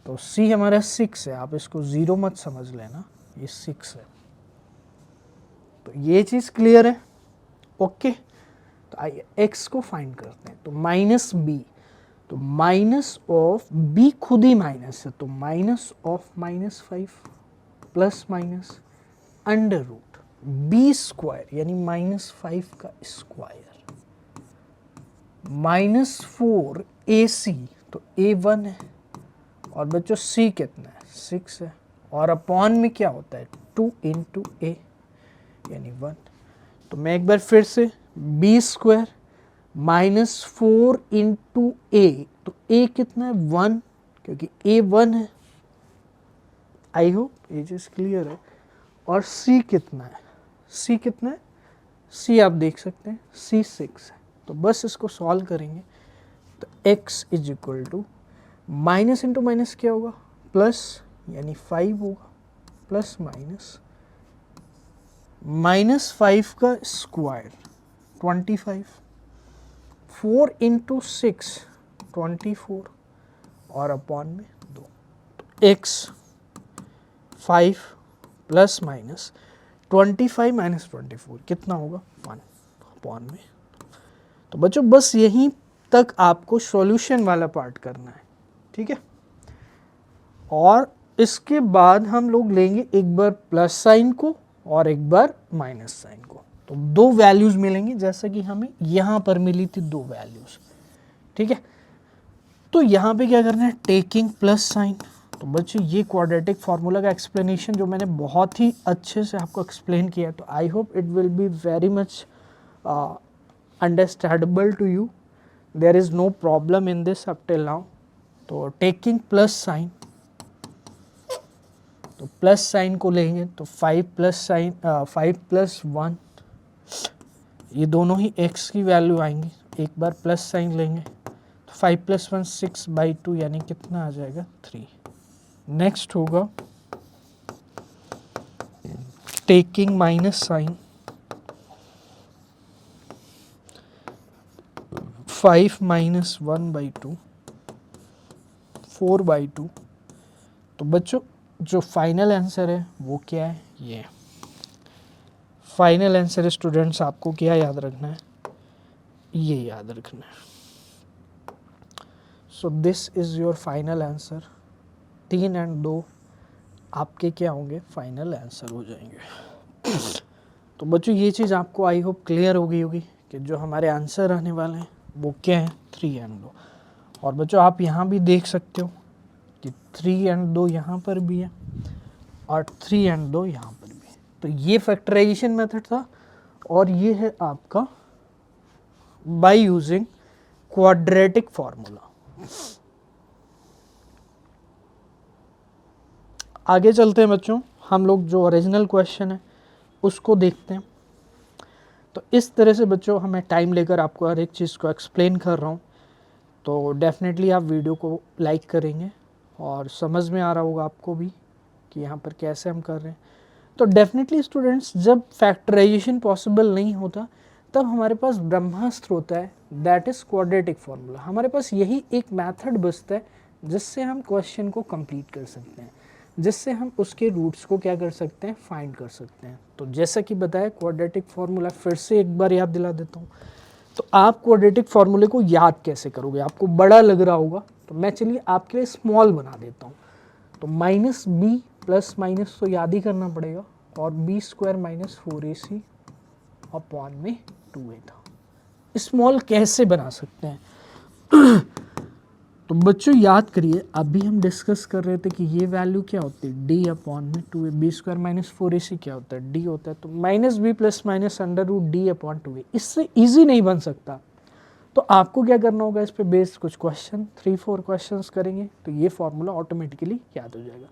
तो c हमारा 6 है, आप इसको 0 मत समझ लेना, ये 6 है। तो ये चीज़ क्लियर है, ओके। तो आइए x को फाइंड करते हैं। तो -b, तो माइनस ऑफ b खुद ही माइनस है, तो -5 plus minus under root b² यानी -5 का स्क्वायर -4ac, तो a1 है, और बच्चों c कितना है, 6 है, और अपॉन में क्या होता है, 2 इंटू a यानी 1। तो मैं एक बार फिर से b² -4 इंटू a, तो a कितना है, 1, क्योंकि a 1 है। आई होप ये चीज़ क्लियर है। और c कितना है, c कितना है, c आप देख सकते हैं, c 6 है। तो बस इसको सॉल्व करेंगे तो x is equal to minus into minus क्या होगा, प्लस, यानी 5 होगा, प्लस -5 का स्क्वायर 25, 4 इंटू 6 24, और अपॉन में 2। तो x 5 प्लस माइनस 25 माइनस 24 कितना होगा, 1 अपॉन में। तो बच्चों बस यहीं तक आपको सॉल्यूशन वाला पार्ट करना है, ठीक है। और इसके बाद हम लोग लेंगे एक बार प्लस साइन को और एक बार माइनस साइन को, तो 2 वैल्यूज मिलेंगी, जैसे कि हमें यहाँ पर मिली थी 2 वैल्यूज, ठीक है। तो यहाँ पे क्या करना है, टेकिंग प्लस साइन। तो बच्चों ये क्वाड्रेटिक फार्मूला का एक्सप्लेनेशन जो मैंने बहुत ही अच्छे से आपको एक्सप्लेन किया, तो I hope it will be very much understandable to you, there is no problem in this up till now. तो टेकिंग प्लस साइन, तो प्लस साइन को लेंगे तो 5 प्लस 1, ये दोनों ही x की वैल्यू आएंगी। एक बार प्लस साइन लेंगे तो 5 प्लस 1 6/2 यानी कितना आ जाएगा, 3। नेक्स्ट होगा टेकिंग माइनस साइन, 5 माइनस 1/2 4/2। तो बच्चों जो फाइनल आंसर है वो क्या है, ये फाइनल आंसर है स्टूडेंट्स, आपको क्या याद रखना है, ये याद रखना है। So this is your final answer. 3 और 2 आपके क्या होंगे, फाइनल आंसर हो जाएंगे। तो बच्चों ये चीज़ आपको आई होप क्लियर हो गई होगी कि जो हमारे आंसर आने वाले हैं वो क्या है, 3 और 2। और बच्चों आप यहाँ भी देख सकते हो कि 3 और 2 यहाँ पर भी है और 3 और 2 यहाँ पर भी है। तो ये फैक्टराइजेशन मेथड था और ये है आपका बाय यूजिंग क्वाड्रेटिक फॉर्मूला। आगे चलते हैं बच्चों, हम लोग जो ओरिजिनल क्वेश्चन है उसको देखते हैं। तो इस तरह से बच्चों हमें टाइम लेकर आपको हर एक चीज़ को एक्सप्लेन कर रहा हूँ, तो डेफिनेटली आप वीडियो को लाइक करेंगे और समझ में आ रहा होगा आपको भी कि यहाँ पर कैसे हम कर रहे हैं। तो डेफिनेटली स्टूडेंट्स, जब फैक्टराइजेशन पॉसिबल नहीं होता तब हमारे पास ब्रह्मास्त्र होता है, दैट इज़ क्वाड्रेटिक फार्मूला। हमारे पास यही एक मेथड बचता है जिससे हम क्वेश्चन को कंप्लीट कर सकते हैं, जिससे हम उसके रूट्स को क्या कर सकते हैं, फाइंड कर सकते हैं। तो जैसा कि बताया क्वाड्रेटिक फार्मूला फिर से एक बार याद दिला देता हूँ। तो आप क्वाड्रेटिक फार्मूले को याद कैसे करोगे, आपको बड़ा लग रहा होगा, तो मैं चलिए आपके लिए स्मॉल बना देता हूँ। तो माइनस बी प्लस माइनस तो याद ही करना पड़ेगा, और B square minus 4ac upon में 2a था। स्मॉल कैसे बना सकते हैं तो बच्चों याद करिए, अभी हम डिस्कस कर रहे थे कि ये वैल्यू क्या होती है, d अपॉन में 2a, B square minus 4ac क्या होता है, d होता है। तो minus b plus minus under root d upon 2a, इससे ईजी नहीं बन सकता। तो आपको क्या करना होगा, इस पे बेस्ड कुछ क्वेश्चन 3-4 क्वेश्चंस करेंगे तो ये फॉर्मूला ऑटोमेटिकली याद हो जाएगा।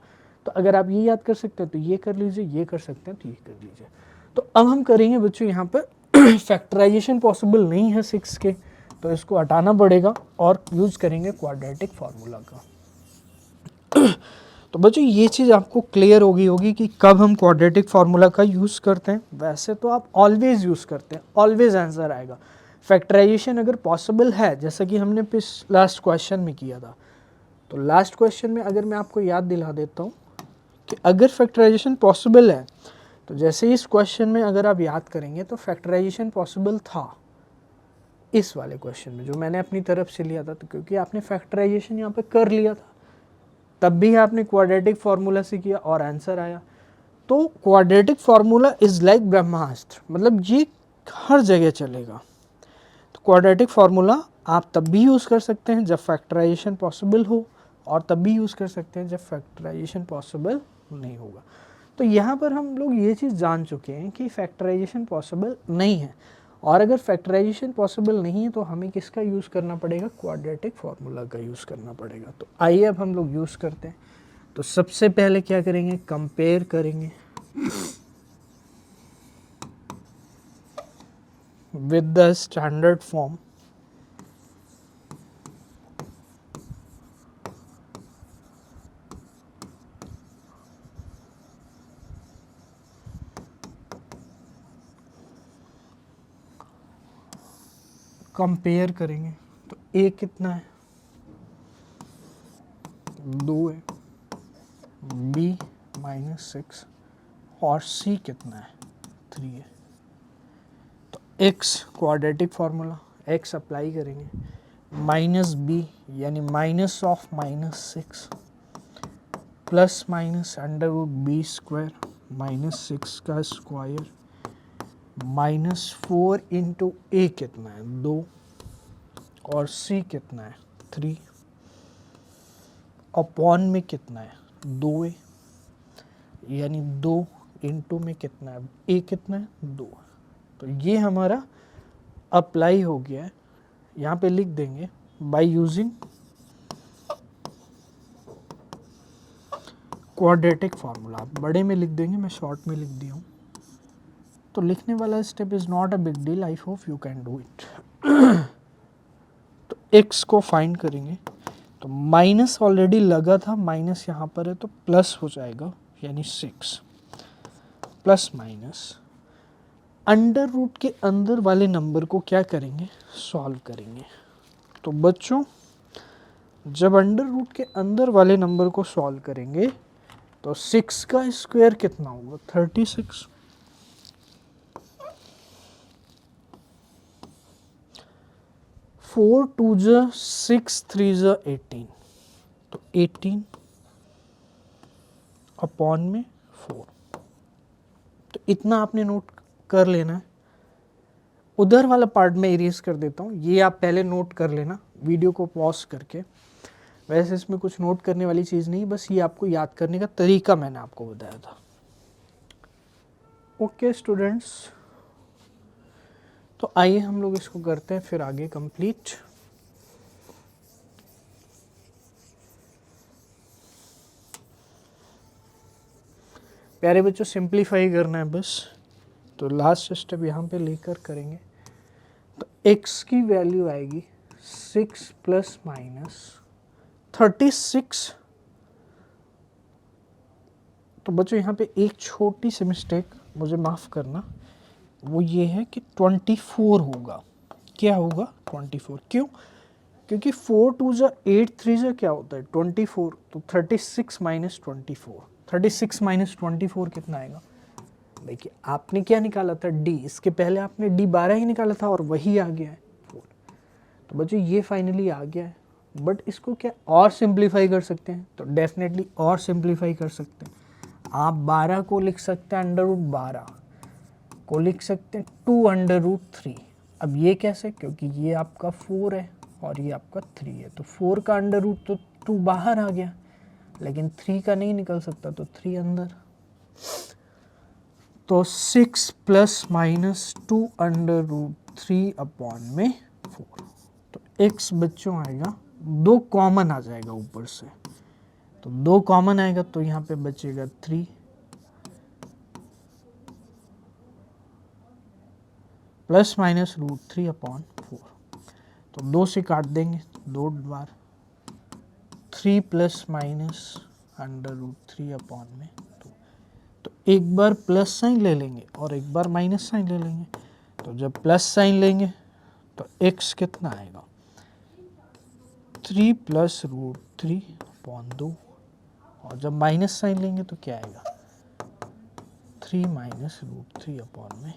तो अगर आप ये याद कर सकते हैं तो ये कर लीजिए, ये कर सकते हैं तो ये कर लीजिए। तो अब हम करेंगे बच्चों यहाँ पर फैक्टराइजेशन पॉसिबल नहीं है 6 के, तो इसको हटाना पड़ेगा और यूज करेंगे क्वाड्रेटिक फार्मूला का। तो बच्चों ये चीज़ आपको क्लियर हो गई होगी कि कब हम क्वाड्रेटिक फार्मूला का यूज़ करते हैं। वैसे तो आप ऑलवेज यूज़ करते हैं, ऑलवेज आंसर आएगा। फैक्टराइजेशन अगर पॉसिबल है, जैसा कि हमने लास्ट क्वेश्चन में किया था, तो लास्ट क्वेश्चन में अगर मैं आपको याद दिला देता हूँ कि अगर फैक्टराइजेशन पॉसिबल है, तो जैसे इस क्वेश्चन में अगर आप याद करेंगे तो फैक्टराइजेशन पॉसिबल था इस वाले क्वेश्चन में जो मैंने अपनी तरफ से लिया था। तो क्योंकि आपने फैक्टराइजेशन यहाँ पे कर लिया था, तब भी आपने क्वाड्रेटिक फार्मूला से किया और आंसर आया। तो क्वाड्रेटिक फार्मूला इज लाइक ब्रह्मास्त्र, मतलब ये हर जगह चलेगा। तो क्वाड्रेटिक फार्मूला आप तब भी यूज़ कर सकते हैं जब फैक्टराइजेशन पॉसिबल हो, और तब भी यूज़ कर सकते हैं जब फैक्टराइजेशन पॉसिबल नहीं होगा। तो यहाँ पर हम लोग ये चीज़ जान चुके हैं कि फैक्टराइजेशन पॉसिबल नहीं है, और अगर फैक्टराइजेशन पॉसिबल नहीं है तो हमें किसका यूज़ करना पड़ेगा, क्वाड्रेटिक फार्मूला का यूज़ करना पड़ेगा। तो आइए अब हम लोग यूज़ करते हैं। तो सबसे पहले क्या करेंगे, कंपेयर करेंगे with the standard form. Compare करेंगे तो a कितना है, 2 है, b -6 और c कितना है, 3 है। तो x quadratic formula, x apply करेंगे, माइनस बी यानी minus of -6 plus minus under root b square -6 का स्क्वायर -4 इंटू ए कितना है, 2 और c कितना है, 3 अपॉन में कितना है, 2a यानी 2 इंटू में कितना है, a कितना है, 2। तो ये हमारा अप्लाई हो गया है। यहाँ पे लिख देंगे बाय यूजिंग क्वाड्रेटिक फार्मूला। आप बड़े में लिख देंगे, मैं शॉर्ट में लिख दिया हूँ। तो लिखने वाला step is not a big deal, I hope you can do it. तो x को फाइंड करेंगे, तो माइनस ऑलरेडी लगा था, माइनस यहाँ पर है तो प्लस हो जाएगा, यानी 6 प्लस माइनस अंडर रूट के अंदर वाले नंबर को क्या करेंगे, सॉल्व करेंगे। तो बच्चों जब अंडर रूट के अंदर वाले नंबर को सॉल्व करेंगे तो 6 का स्क्वायर कितना होगा 36, 4 2 जा 6 3 जा 18, तो 18 अपॉन में 4। तो इतना आपने नोट कर लेना है। उधर वाला पार्ट में इरेज कर देता हूँ, ये आप पहले नोट कर लेना वीडियो को पॉज करके। वैसे इसमें कुछ नोट करने वाली चीज़ नहीं, बस ये आपको याद करने का तरीका मैंने आपको बताया था। ओके स्टूडेंट्स, तो आइए हम लोग इसको करते हैं फिर आगे कंप्लीट। प्यारे बच्चों सिंप्लीफाई करना है बस, तो लास्ट स्टेप यहाँ पे लेकर करेंगे। तो x की वैल्यू आएगी 6 प्लस माइनस 36। तो बच्चों यहाँ पे एक छोटी सी मिस्टेक मुझे माफ़ करना, वो ये है कि 24 होगा। क्या होगा 24? क्यों? क्योंकि 4 2 जा 8 3 जा क्या होता है 24, तो 36 माइनस 24, 36 माइनस 24 कितना आएगा? देखिए आपने क्या निकाला था d, इसके पहले आपने d 12 ही निकाला था और वही आ गया है 4। तो बच्चों ये फाइनली आ गया है, बट इसको क्या और सिंप्लीफाई कर सकते हैं? तो डेफिनेटली और सिंप्लीफाई कर सकते हैं। आप 12 को लिख सकते हैं अंडर रूट 12 को लिख सकते हैं 2 अंडर रूट 3। अब ये कैसे? क्योंकि ये आपका 4 है और ये आपका 3 है, तो 4 का अंडर रूट तो 2 बाहर आ गया, लेकिन 3 का नहीं निकल सकता, तो 3 अंदर। तो 6 plus minus 2 under root 3 upon में 4। तो x बच्चों आएगा, 2 कॉमन आ जाएगा ऊपर से, तो 2 कॉमन आएगा तो यहाँ पे बचेगा 3 प्लस माइनस रूट 3 अपॉन 4। तो 2 से काट देंगे 2 बार, 3 plus minus under root 3 upon में 2। तो एक बार प्लस साइन ले लेंगे और एक बार माइनस साइन ले लेंगे। तो जब प्लस साइन लेंगे तो x कितना आएगा 3 प्लस रूट 3 अपॉन 2, और जब माइनस साइन लेंगे तो क्या आएगा 3 माइनस रूट 3 अपॉन में।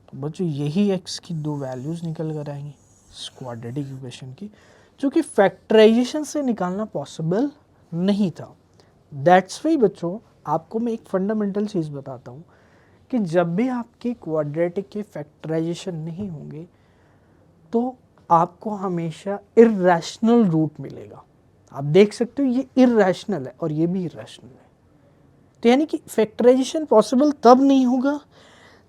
तो बच्चों यही x की 2 वैल्यूज़ निकल कर आएंगी क्वाड्रेटिक इक्वेशन की, जो कि फैक्टराइजेशन से निकालना पॉसिबल नहीं था। दैट्स वाई बच्चों आपको मैं एक फंडामेंटल चीज़ बताता हूँ कि जब भी आपके क्वाड्रेटिक के फैक्टराइजेशन नहीं होंगे तो आपको हमेशा इर्रेशनल रूट मिलेगा। आप देख सकते हो ये इर्रेशनल है और ये भी इर्रेशनल है। तो यानी कि फैक्टराइजेशन पॉसिबल तब नहीं होगा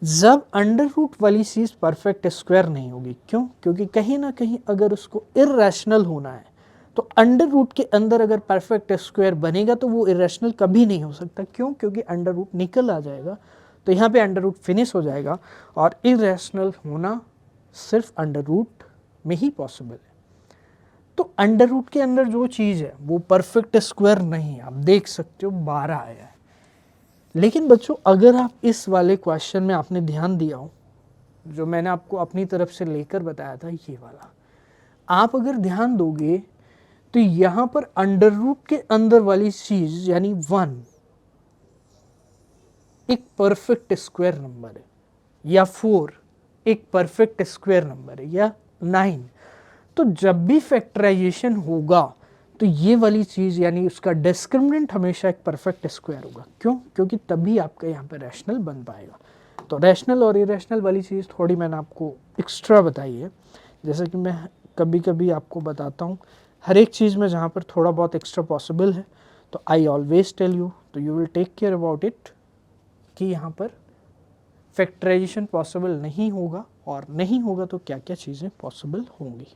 जब अंडर रूट वाली चीज़ परफेक्ट स्क्वायर नहीं होगी। क्यों? क्योंकि कहीं ना कहीं अगर उसको इर्रेशनल होना है तो अंडर रूट के अंदर अगर परफेक्ट स्क्वायर बनेगा तो वो इरेशनल कभी नहीं हो सकता। क्यों? क्योंकि अंडर रूट निकल आ जाएगा, तो यहाँ पे अंडर रूट फिनिश हो जाएगा और इरेशनल होना सिर्फ अंडर रूट में ही पॉसिबल है। तो अंडर रूट के अंदर जो चीज़ है वो परफेक्ट स्क्वायर नहीं है। आप देख सकते हो 12 आया है, लेकिन बच्चों अगर आप इस वाले क्वेश्चन में आपने ध्यान दिया हो, जो मैंने आपको अपनी तरफ से लेकर बताया था ये वाला, आप अगर ध्यान दोगे तो यहां पर अंडर रूट के अंदर वाली चीज यानी 1 एक परफेक्ट स्क्वायर नंबर है, या 4 एक परफेक्ट स्क्वायर नंबर है, या 9। तो जब भी फैक्टराइजेशन होगा तो ये वाली चीज़ यानी उसका डिस्क्रिमिनेंट हमेशा एक परफेक्ट स्क्वायर होगा। क्यों? क्योंकि तभी आपका यहाँ पे रैशनल बन पाएगा। तो रैशनल और इरेशनल वाली चीज़ थोड़ी मैंने आपको एक्स्ट्रा बताई है, जैसे कि मैं कभी कभी आपको बताता हूँ हर एक चीज़ में जहाँ पर थोड़ा बहुत एक्स्ट्रा पॉसिबल है तो आई ऑलवेज टेल यू, तो you will take care about it कि यहाँ पर फैक्टराइजेशन पॉसिबल नहीं होगा, और नहीं होगा तो क्या क्या चीज़ें पॉसिबल होंगी।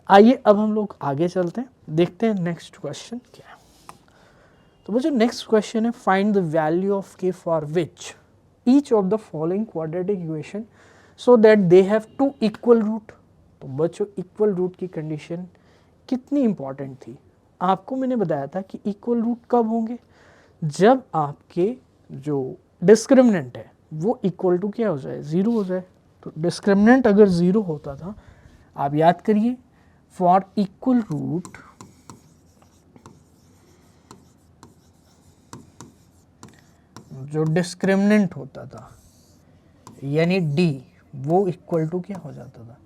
आइए अब हम लोग आगे चलते हैं, देखते हैं नेक्स्ट क्वेश्चन क्या है। तो बच्चों नेक्स्ट क्वेश्चन है find the value of k for which each of the following quadratic equation so that they have 2 equal root. तो बच्चों इक्वल रूट की कंडीशन कितनी इंपॉर्टेंट थी? आपको मैंने बताया था कि इक्वल रूट कब होंगे? जब आपके जो डिस्क्रिमिनेंट है वो इक्वल टू क्या हो जाए 0 हो जाए। तो डिस्क्रिमिनेंट अगर 0 होता था, आप याद करिए फॉर इक्वल रूट जो डिस्क्रिमिनेंट होता था यानी डी, वो इक्वल टू क्या हो जाता था,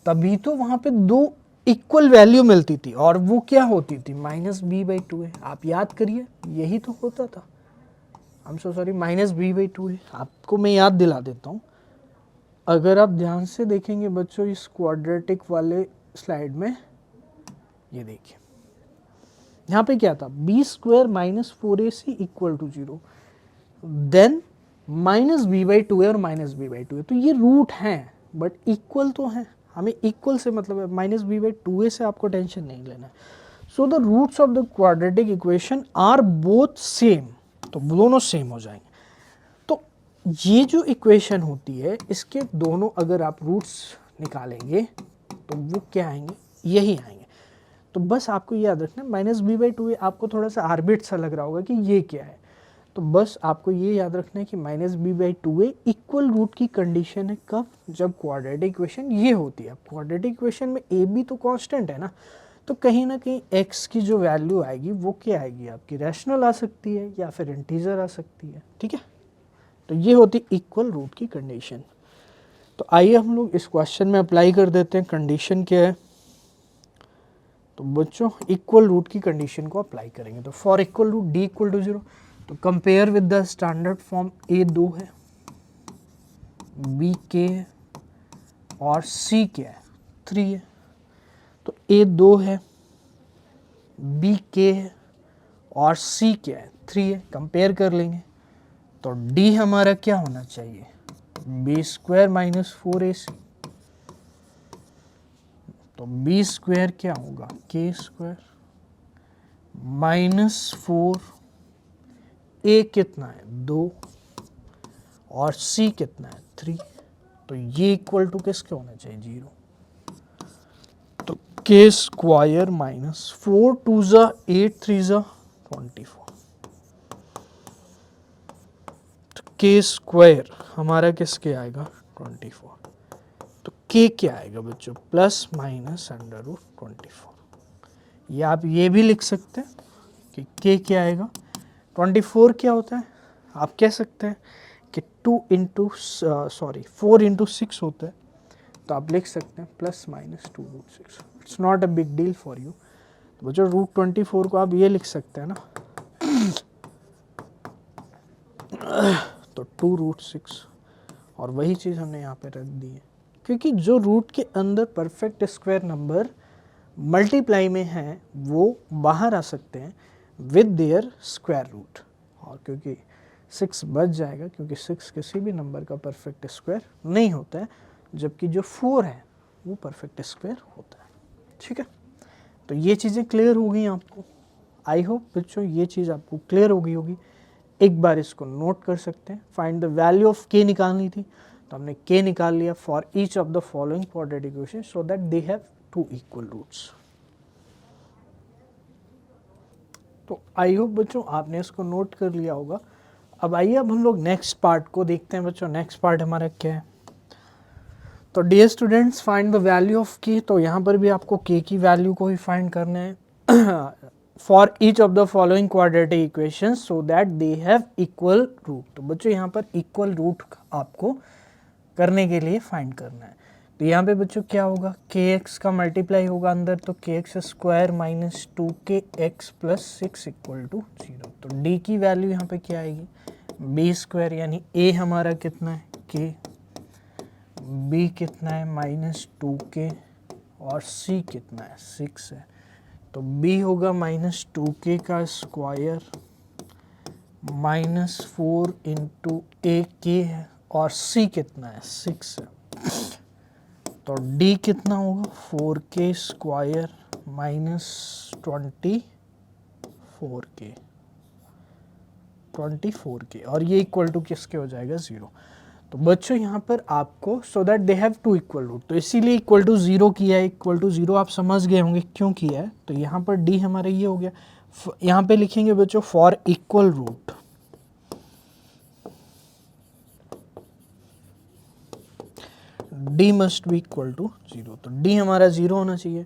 तभी तो वहां पे दो इक्वल वैल्यू मिलती थी और वो क्या होती थी -b/2 है। आप याद करिए यही तो होता था। I am so sorry, -b/2 है। आपको मैं याद दिला देता हूँ, अगर आप ध्यान से देखेंगे बच्चों इस क्वाड्रेटिक वाले स्लाइड में, ये देखिए यहाँ पे क्या था, b² - 4ac = 0, देन -b/2 है और -b/2 है, तो ये रूट हैं बट इक्वल तो हैं, हमें इक्वल से मतलब है, -b/2 से आपको टेंशन नहीं लेना है। So the roots of the quadratic equation are both same, तो दोनों सेम हो जाएंगे। तो ये जो इक्वेशन होती है इसके दोनों अगर आप रूट्स निकालेंगे तो वो क्या आएंगे, यही आएंगे। तो बस आपको याद रखना -b/2 आपको थोड़ा सा आर्बिट सा लग रहा होगा कि ये क्या है, तो बस आपको ये याद रखना है कि -b/2 इक्वल रूट की कंडीशन है कब, जब क्वाड्रेटिक इक्वेशन ये होती है। क्वाड्रेटिक इक्वेशन में a b तो कांस्टेंट है ना, तो कहीं ना कहीं x की जो वैल्यू आएगी वो क्या आएगी आपकी, रैशनल आ सकती है या फिर इंटीजर आ सकती है, ठीक है। तो ये होती इक्वल रूट की कंडीशन। तो आइए हम लोग इस क्वेश्चन में अप्लाई कर देते हैं। कंडीशन क्या है, तो बच्चों इक्वल रूट की कंडीशन को अप्लाई करेंगे। तो फॉर इक्वल रूट d = 0, तो compare with the standard form a 2 है, b k है और c क्या है, 3 है। तो a 2 है, b k है और c क्या है, 3 है। कंपेयर कर लेंगे तो d हमारा क्या होना चाहिए, b² - 4ac, तो b² क्या होगा, k² -4, a कितना है 2 और c कितना है 3, तो ये इक्वल टू किसके होना चाहिए, 0। तो k² - 4 2 ज़ा 8 3 ज़ा 24, तो k² हमारा किसके आएगा 24, तो k क्या आएगा बच्चों, ±√24। या आप ये भी लिख सकते हैं कि k क्या आएगा, 24 क्या होता है, आप कह सकते हैं कि 4 × 6 होता है, तो आप लिख सकते हैं ±2√6। It's not a big deal for you. तो बच्चों √24 को आप ये लिख सकते हैं ना, तो 2√6, और वही चीज़ हमने यहाँ पे रख दी है, क्योंकि जो रूट के अंदर परफेक्ट स्क्वायर नंबर मल्टीप्लाई में हैं वो बाहर आ सकते हैं विद देयर स्क्वायर रूट, और क्योंकि 6 बच जाएगा, क्योंकि 6 किसी भी नंबर का परफेक्ट स्क्वायर नहीं होता है, जबकि जो 4 है वो परफेक्ट स्क्वायर होता है, ठीक है। तो ये चीज़ें क्लियर हो गई आपको। आई होप बच्चों ये चीज़ आपको क्लियर हो गई होगी। एक बार इसको नोट कर सकते हैं। Find the value of k निकालनी थी, तो हमने k निकाल लिया for each of the following quadratic equation so that they have 2 equal roots. तो आई होप बच्चों आपने इसको नोट कर लिया होगा। अब आइए अब हम लोग नेक्स्ट पार्ट को देखते हैं बच्चों। नेक्स्ट पार्ट हमारा क्या है, तो dear students find the value of k। तो यहाँ पर भी आपको k की वैल्यू को ही फाइंड करना है for each of the following quadratic equation so that they have equal root. तो बच्चों यहाँ पर इक्वल रूट आपको करने के लिए फाइंड करना है। तो यहाँ पे बच्चों क्या होगा, kx का मल्टीप्लाई होगा अंदर, तो kx² - 2kx + 6 = 0। तो d की वैल्यू यहाँ पे क्या आएगी, b² यानी a हमारा कितना है k, b कितना है -2k और c कितना है 6 है। तो b होगा -2k का स्क्वायर -4 × ak है और c कितना है 6 है। तो d कितना होगा 4k² -24k और ये इक्वल टू किसके हो जाएगा 0। तो बच्चों यहाँ पर आपको so that they have 2 equal root, तो इसीलिए इक्वल टू 0 किया है। इक्वल टू 0 आप समझ गए होंगे क्यों किया है। तो यहाँ पर d हमारा ये हो गया। यहाँ पे लिखेंगे बच्चों for equal root, d d must be equal to 0। तो d हमारा 0 होना चाहिए।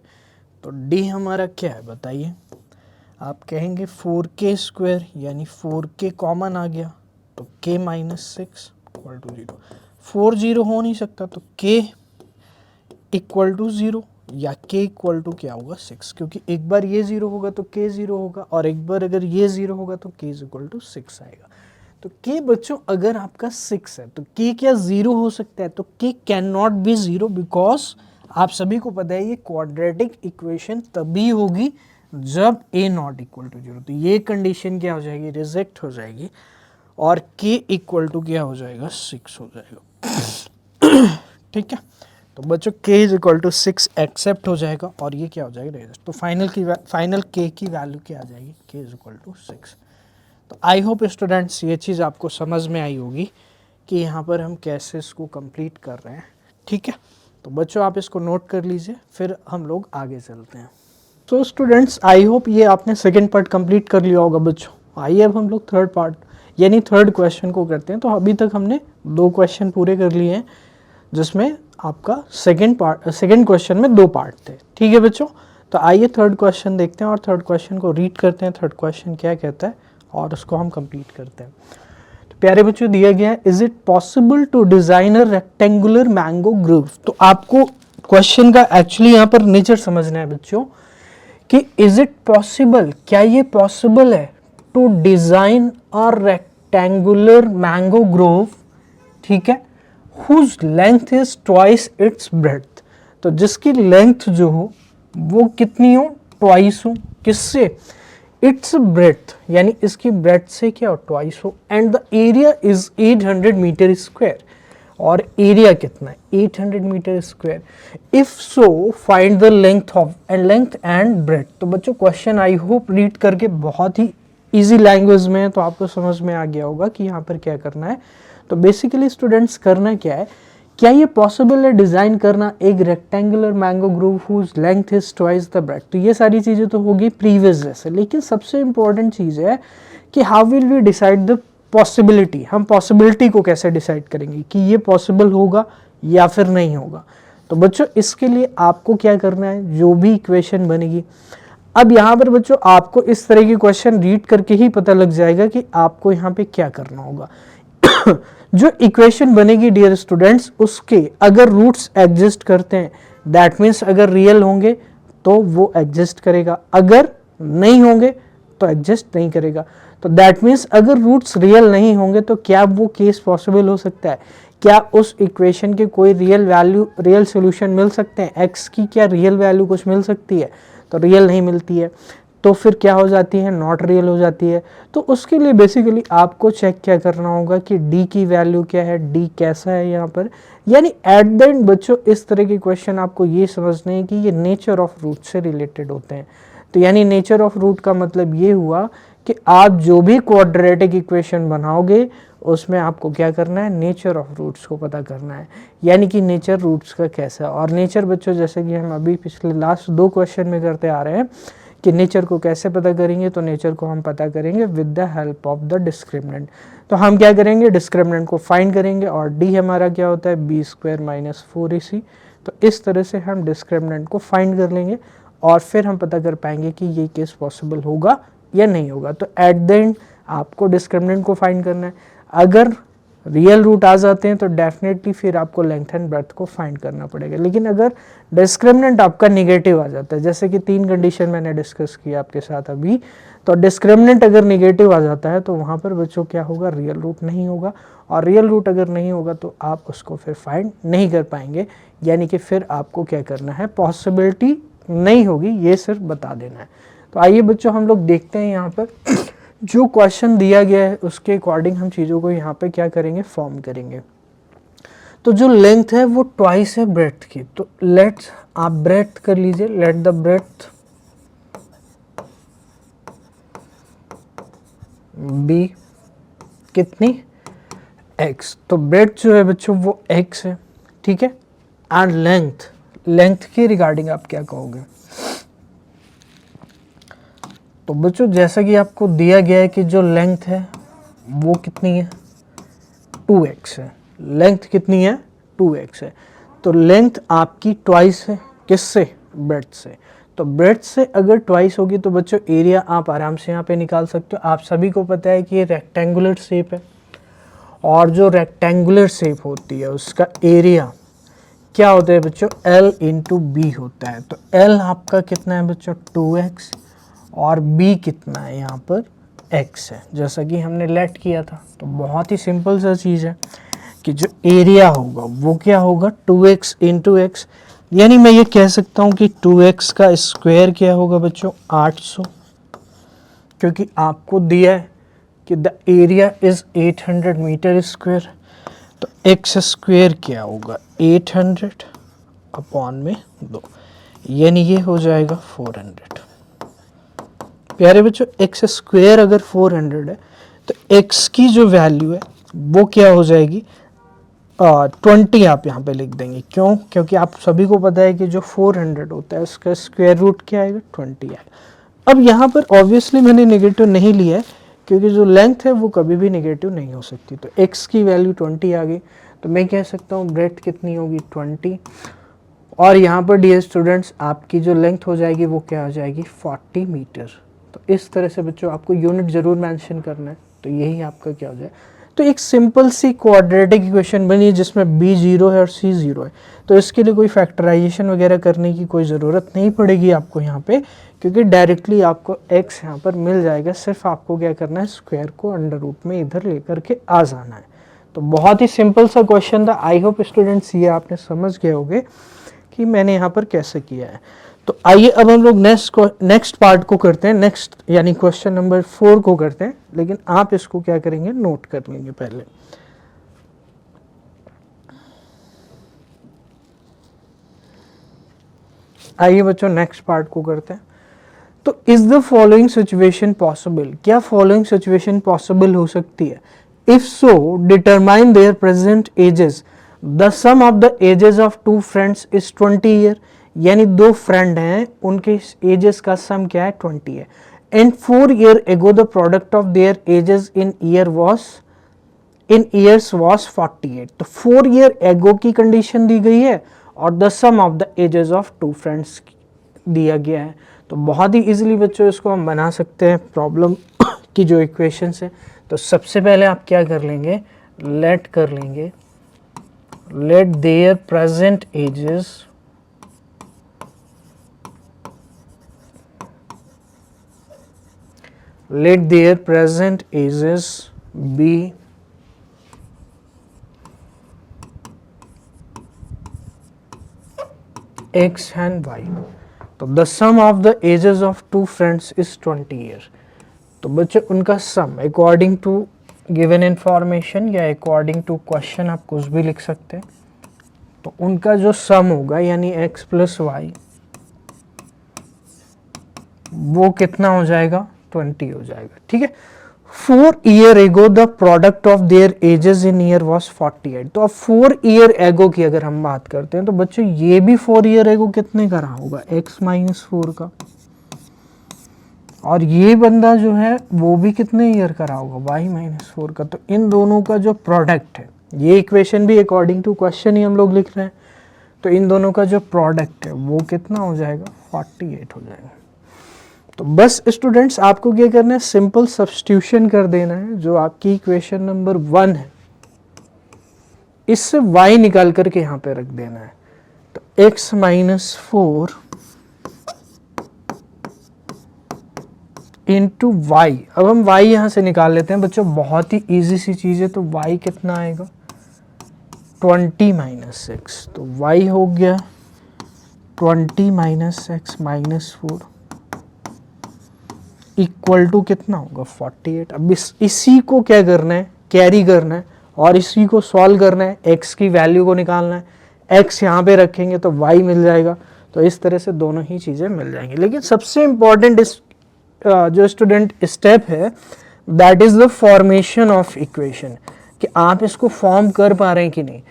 तो d हमारा क्या है बताइए। आप कहेंगे 4k स्क्वायर, यानी 4k कॉमन आ गया तो k माइनस 6 इक्वल टू 0। 4 0 हो नहीं सकता, तो k इक्वल टू 0 या k इक्वल टू क्या होगा 6, क्योंकि एक बार ये 0 होगा तो k 0 होगा, और एक बार अगर ये 0 होगा तो k इक्वल टू 6 आएगा। तो k बच्चों अगर आपका 6 है तो k क्या 0 हो सकता है? तो k can not B 0, because आप सभी को पता है ये क्वाड्रेटिक इक्वेशन तभी होगी जब a नॉट इक्वल टू 0। तो ये कंडीशन क्या हो जाएगी, रिजेक्ट हो जाएगी, और k इक्वल टू क्या हो जाएगा 6 हो जाएगा। ठीक है, तो बच्चों k is equal to 6 except हो जाएगा, और ये क्या हो जाएगा रिजेक्ट। तो फाइनल k की वैल्यू क्या आ जाएगी, k इज इक्वल टू 6। तो आई होप स्टूडेंट्स ये चीज़ आपको समझ में आई होगी कि यहाँ पर हम कैसे इसको कंप्लीट कर रहे हैं। ठीक है, तो बच्चों आप इसको नोट कर लीजिए, फिर हम लोग आगे चलते हैं। तो स्टूडेंट्स आई होप ये आपने सेकेंड पार्ट कंप्लीट कर लिया होगा बच्चों। आइए अब हम लोग थर्ड पार्ट यानी थर्ड क्वेश्चन को करते हैं। तो अभी तक हमने 2 क्वेश्चन पूरे कर लिए हैं, जिसमें आपका सेकेंड क्वेश्चन में 2 पार्ट थे। ठीक है बच्चों, तो आइए थर्ड क्वेश्चन देखते हैं और थर्ड क्वेश्चन को रीड करते हैं। थर्ड क्वेश्चन क्या कहता है और उसको हम कंप्लीट करते हैं। तो प्यारे बच्चों दिया गया है, is it possible to design a rectangular mango grove. तो आपको क्वेश्चन का एक्चुअली यहाँ पर नेचर समझना है बच्चों कि इज इट पॉसिबल, क्या ये पॉसिबल है to design a rectangular mango grove. ठीक है, whose length is twice its breadth। तो जिसकी लेंथ जो हो वो कितनी हो, ट्वाइस हो, किससे, इट्स ब्रेथ, यानी इसकी ब्रेथ से क्या हो, ट्वाइस हो, and the area is 800 metre square. और एरिया कितना है, 800 metre square. If so find the length and breadth. तो बच्चों क्वेश्चन आई होप रीड करके बहुत ही इजी लैंग्वेज में है, तो आपको समझ में आ गया होगा कि यहाँ पर क्या करना है। तो बेसिकली स्टूडेंट्स करना क्या है, क्या ये पॉसिबल है डिज़ाइन करना एक rectangular mango grove whose length is twice the breadth. तो ये सारी चीज़ें तो होगी प्रीवियस जैसे, लेकिन सबसे इंपॉर्टेंट चीज़ है कि how will we decide the possibility. हम पॉसिबिलिटी को कैसे डिसाइड करेंगे कि ये पॉसिबल होगा या फिर नहीं होगा। तो बच्चों इसके लिए आपको क्या करना है, जो भी इक्वेशन बनेगी, अब यहाँ पर बच्चों आपको इस तरह की क्वेश्चन रीड करके ही पता लग जाएगा कि आपको यहाँ पे क्या करना होगा। जो इक्वेशन बनेगी डियर स्टूडेंट्स, उसके अगर रूट्स एग्जिस्ट करते हैं, दैट मीन्स अगर रियल होंगे तो वो एग्जिस्ट करेगा, अगर नहीं होंगे तो एग्जिस्ट नहीं करेगा। तो दैट मीन्स अगर रूट्स रियल नहीं होंगे तो क्या वो केस पॉसिबल हो सकता है, क्या उस इक्वेशन के कोई रियल सोल्यूशन मिल सकते हैं, एक्स की क्या रियल वैल्यू कुछ मिल सकती है, तो रियल नहीं मिलती है, तो फिर क्या हो जाती है, नॉट रियल हो जाती है। तो उसके लिए बेसिकली आपको चेक क्या करना होगा कि d की वैल्यू क्या है, d कैसा है यहाँ पर, यानी एट द एंड बच्चों इस तरह के क्वेश्चन आपको ये समझने हैं कि ये नेचर ऑफ रूट से रिलेटेड होते हैं। तो यानी नेचर ऑफ रूट का मतलब ये हुआ कि आप जो भी क्वाड्रेटिक इक्वेशन बनाओगे उसमें आपको क्या करना है, नेचर ऑफ रूट्स को पता करना है, यानी कि नेचर रूट्स का कैसा है। और नेचर बच्चों जैसे कि हम अभी पिछले लास्ट 2 क्वेश्चन में करते आ रहे हैं कि नेचर को कैसे पता करेंगे, तो नेचर को हम पता करेंगे with the help of the discriminant. तो हम क्या करेंगे, डिस्क्रिमिनेंट को फाइंड करेंगे, और डी हमारा क्या होता है, बी स्क्वायर माइनस 4ac। तो इस तरह से हम डिस्क्रिमिनेंट को फाइंड कर लेंगे और फिर हम पता कर पाएंगे कि ये केस पॉसिबल होगा या नहीं होगा। तो एट द एंड आपको डिस्क्रिमिनेंट को फाइंड करना है। अगर रियल रूट आ जाते हैं तो डेफिनेटली फिर आपको लेंथ एंड ब्रेथ को फाइंड करना पड़ेगा। लेकिन अगर डिस्क्रिमिनेंट आपका नेगेटिव आ जाता है, जैसे कि 3 कंडीशन मैंने डिस्कस किया आपके साथ अभी, तो डिस्क्रिमिनेंट अगर नेगेटिव आ जाता है तो वहाँ पर बच्चों क्या होगा, रियल रूट नहीं होगा, और रियल रूट अगर नहीं होगा तो आप उसको फिर फाइंड नहीं कर पाएंगे, यानी कि फिर आपको क्या करना है, पॉसिबिलिटी नहीं होगी, ये सिर्फ बता देना है। तो आइए बच्चों हम लोग देखते हैं यहाँ पर जो क्वेश्चन दिया गया है उसके अकॉर्डिंग हम चीज़ों को यहाँ पे क्या करेंगे, फॉर्म करेंगे। तो जो लेंथ है वो ट्वाइस है ब्रेथ की, तो लेट्स आप ब्रेथ कर लीजिए, लेट द ब्रेथ बी कितनी, x। तो ब्रेथ जो है बच्चों वो x है, ठीक है। एंड लेंथ के रिगार्डिंग आप क्या कहोगे, तो बच्चों जैसा कि आपको दिया गया है कि जो लेंथ है वो कितनी है, 2x है, लेंथ कितनी है, 2x है। तो लेंथ आपकी ट्वाइस है किससे, ब्रेड्थ से। तो ब्रेड्थ से अगर ट्वाइस होगी तो बच्चों एरिया आप आराम से यहाँ पे निकाल सकते हो। आप सभी को पता है कि ये रेक्टेंगुलर शेप है और जो रेक्टेंगुलर शेप होती है उसका एरिया क्या होता है बच्चों, L इंटू बी होता है। तो L आपका कितना है बच्चों 2x और B कितना है यहाँ पर x है, जैसा कि हमने लेट किया था। तो बहुत ही सिंपल सा चीज़ है कि जो एरिया होगा वो क्या होगा 2x इंटू एक्स, यानी मैं ये कह सकता हूँ कि 2x का स्क्वायर क्या होगा बच्चों 800, क्योंकि आपको दिया है कि the area is 800 metre square. तो एक्स स्क्वायर क्या होगा 800 अपॉन में 2, यानी ये हो जाएगा 400। प्यारे बच्चों एक्स स्क्वायर अगर 400 है तो एक्स की जो वैल्यू है वो क्या हो जाएगी 20 आप यहाँ पे लिख देंगे। क्यों, क्योंकि आप सभी को पता है कि जो 400 होता है उसका स्क्वायर रूट क्या आएगा 20 आएगा। अब यहाँ पर ऑब्वियसली मैंने नेगेटिव नहीं लिया है क्योंकि जो लेंथ है वो कभी भी नेगेटिव नहीं हो सकती। तो x की वैल्यू 20 आ गई, तो मैं कह सकता हूँ ब्रेड्थ कितनी होगी 20, और यहाँ पर डियर स्टूडेंट्स आपकी जो लेंथ हो जाएगी वो क्या हो जाएगी 40 मीटर। तो इस तरह से बच्चों आपको यूनिट ज़रूर मेंशन करना है। तो यही आपका क्या हो जाए, तो एक सिंपल सी क्वाड्रेटिक इक्वेशन बनी है जिसमें b 0 है और c 0 है। तो इसके लिए कोई फैक्टराइजेशन वगैरह करने की कोई ज़रूरत नहीं पड़ेगी आपको यहाँ पे, क्योंकि डायरेक्टली आपको x यहाँ पर मिल जाएगा। सिर्फ आपको क्या करना है स्क्वायर को अंडर रूट में इधर लेकर के आ जाना है। तो बहुत ही सिंपल सा क्वेश्चन था। आई होप स्टूडेंट्स ये आपने समझ गए होंगे कि मैंने यहाँ पर कैसे किया है। तो आइए अब हम लोग नेक्स्ट पार्ट को करते हैं, नेक्स्ट यानी क्वेश्चन नंबर 4 को करते हैं। लेकिन आप इसको क्या करेंगे नोट कर लेंगे पहले। आइए बच्चों नेक्स्ट पार्ट को करते हैं। तो is the following situation possible, क्या फॉलोइंग सिचुएशन पॉसिबल हो सकती है। If so determine their present ages, the sum of the ages of two friends is 20 year, यानी दो फ्रेंड हैं उनके एजेस का सम क्या है 20 है। And 4 year ago the product of their edges in years was 48। तो 4 ईयर एगो की कंडीशन दी गई है और the sum of the ages of two friends दिया गया है। तो बहुत ही इजीली बच्चों इसको हम बना सकते हैं प्रॉब्लम की जो इक्वेशंस है। तो सबसे पहले आप क्या कर लेंगे, लेट कर लेंगे let their present ages be x and y। तो the sum of the ages of two friends is 20 year. तो बच्चे उनका sum according to given information या अकॉर्डिंग टू क्वेश्चन आप कुछ भी लिख सकते हैं। तो उनका जो सम होगा यानी x प्लस वाई वो कितना हो जाएगा 20 हो जाएगा। ठीक है। 4 year ago the product of their edges in year was 48। तो अब 4 ईयर एगो की अगर हम बात करते हैं तो बच्चों ये भी 4 ईयर एगो कितने का रहा होगा x माइनस 4 का, और ये बंदा जो है वो भी कितने ईयर का रहा होगा y माइनस 4 का। तो इन दोनों का जो प्रोडक्ट है, ये इक्वेशन भी अकॉर्डिंग टू क्वेश्चन ही हम लोग लिख रहे हैं, तो इन दोनों का जो प्रोडक्ट है वो कितना हो जाएगा 48 हो जाएगा। तो बस स्टूडेंट्स आपको क्या करना है सिंपल सब्स्टिट्यूशन कर देना है। जो आपकी इक्वेशन नंबर 1 है इससे y निकाल करके यहाँ पे रख देना है। तो x माइनस 4 इंटू वाई। अब हम y यहाँ से निकाल लेते हैं बच्चों, बहुत ही इजी सी चीज़ है। तो y कितना आएगा 20 माइनस एक्स। तो y हो गया 20 minus x minus 4 equal to कितना होगा 48। अब इसी को क्या करना है कैरी करना है और इसी को सॉल्व करना है, x की वैल्यू को निकालना है। x यहाँ पे रखेंगे तो y मिल जाएगा। तो इस तरह से दोनों ही चीज़ें मिल जाएंगी। लेकिन सबसे इम्पॉर्टेंट जो स्टूडेंट स्टेप है that is the formation of equation, कि आप इसको फॉर्म कर पा रहे हैं कि नहीं।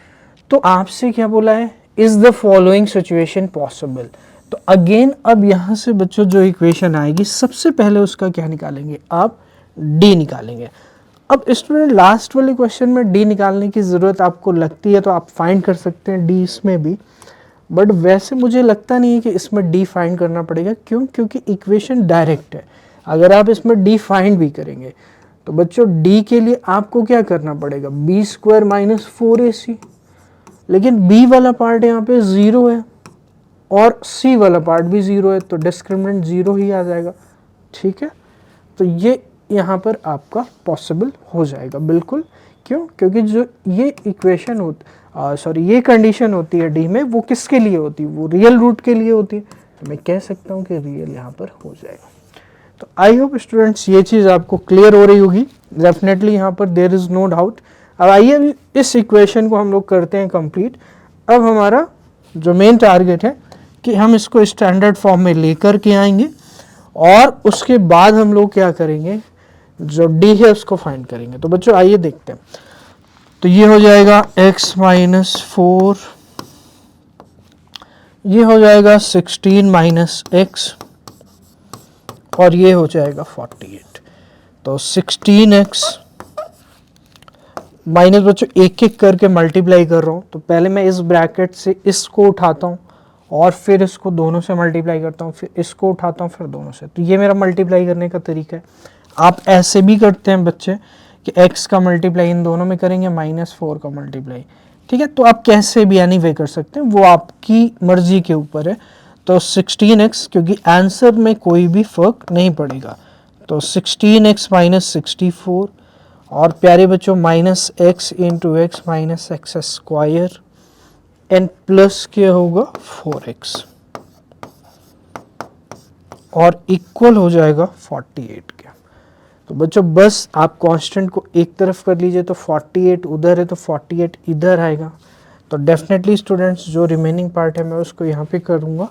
तो आपसे क्या बोला है is the following situation possible. तो अगेन अब यहाँ से बच्चों जो इक्वेशन आएगी सबसे पहले उसका क्या निकालेंगे आप d निकालेंगे। अब स्टूडेंट लास्ट वाले क्वेश्चन में डी निकालने की ज़रूरत आपको लगती है तो आप फाइंड कर सकते हैं डी इसमें भी, बट वैसे मुझे लगता नहीं है कि इसमें डी फाइंड करना पड़ेगा। क्यों? क्योंकि इक्वेशन डायरेक्ट है। अगर आप इसमें डी फाइंड भी करेंगे तो बच्चों डी के लिए आपको क्या करना पड़ेगा, बी स्क्वायर माइनस 4ac, लेकिन बी वाला पार्ट यहाँ पे 0 है और सी वाला पार्ट भी 0 है, तो डिस्क्रिमिनेंट 0 ही आ जाएगा। ठीक है, तो ये यहाँ पर आपका पॉसिबल हो जाएगा बिल्कुल। क्यों? क्योंकि जो ये इक्वेशन ये कंडीशन होती है डी में, वो किसके लिए होती है, वो रियल रूट के लिए होती है, तो मैं कह सकता हूँ कि रियल यहाँ पर हो जाएगा। तो आई होप स्टूडेंट्स ये चीज़ आपको क्लियर हो रही होगी। डेफिनेटली यहाँ पर देयर इज़ नो डाउट। अब आइए इस इक्वेशन को हम लोग करते हैं कंप्लीट। अब हमारा जो मेन टारगेट है कि हम इसको स्टैंडर्ड फॉर्म में लेकर के आएंगे और उसके बाद हम लोग क्या करेंगे, जो डी है उसको फाइंड करेंगे। तो बच्चों आइए देखते हैं। तो ये हो जाएगा x माइनस 4, ये हो जाएगा 16 माइनस x और ये हो जाएगा 48। तो 16x माइनस बच्चों एक एक करके मल्टीप्लाई कर रहा हूँ, तो पहले मैं इस ब्रैकेट से इसको उठाता हूँ और फिर इसको दोनों से मल्टीप्लाई करता हूँ, फिर इसको उठाता हूँ फिर दोनों से। तो ये मेरा मल्टीप्लाई करने का तरीका है। आप ऐसे भी करते हैं बच्चे कि x का मल्टीप्लाई इन दोनों में करेंगे, -4 का मल्टीप्लाई। ठीक है, तो आप कैसे भी एनी वे कर सकते हैं, वो आपकी मर्जी के ऊपर है। तो 16x, क्योंकि आंसर में कोई भी फर्क नहीं पड़ेगा, तो 16x माइनस 64 और प्यारे बच्चों minus x into x minus x square and plus क्या होगा 4x और इक्वल हो जाएगा 48 के। तो बच्चों बस आप कांस्टेंट को एक तरफ कर लीजिए, तो 48 उधर है तो 48 इधर आएगा। तो डेफिनेटली स्टूडेंट्स जो रिमेनिंग पार्ट है मैं उसको यहाँ पे करूँगा।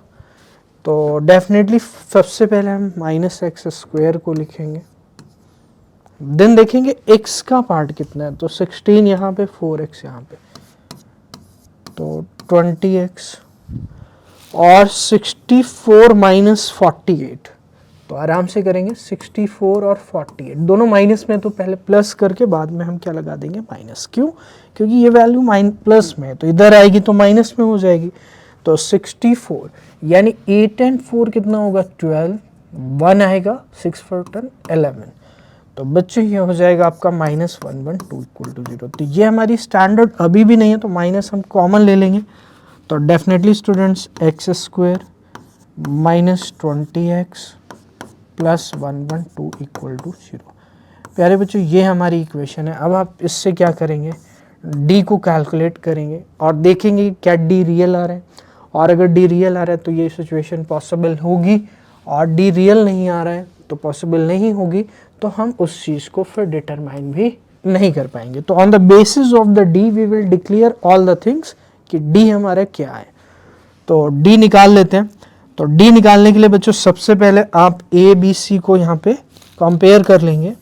तो डेफिनेटली सबसे पहले हम माइनस एक्स स्क्वायर को लिखेंगे, देन देखेंगे x का पार्ट कितना है। तो 16 यहाँ पे, 4x यहाँ पे, तो 20x और 64 माइनस 48, तो आराम से करेंगे 64 और 48 दोनों माइनस में, तो पहले प्लस करके बाद में हम क्या लगा देंगे माइनस। क्यों? क्योंकि ये वैल्यू प्लस में है तो इधर आएगी तो माइनस में हो जाएगी। तो 64 यानी 8 एंड 4 कितना होगा 12, 1 आएगा, 6 4 10 11। तो बच्चों ये हो जाएगा आपका -112 इक्वल टू 0। तो ये हमारी स्टैंडर्ड अभी भी नहीं है, तो माइनस हम कॉमन ले लेंगे। तो definitely students x square minus 20x plus 112 equal to 0। प्यारे बच्चों ये हमारी इक्वेशन है। अब आप इससे क्या करेंगे, डी को कैलकुलेट करेंगे और देखेंगे क्या डी रियल आ रहा है, और अगर डी रियल आ रहा है तो ये सिचुएशन पॉसिबल होगी, और डी रियल नहीं आ रहा है तो पॉसिबल नहीं होगी, तो हम उस चीज़ को फिर डिटरमाइन भी नहीं कर पाएंगे। तो on the basis of the D V will declare all the things कि डी हमारा क्या है। तो डी निकाल लेते हैं। तो डी निकालने के लिए बच्चों सबसे पहले आप ए बी सी को यहाँ पे कंपेयर कर लेंगे।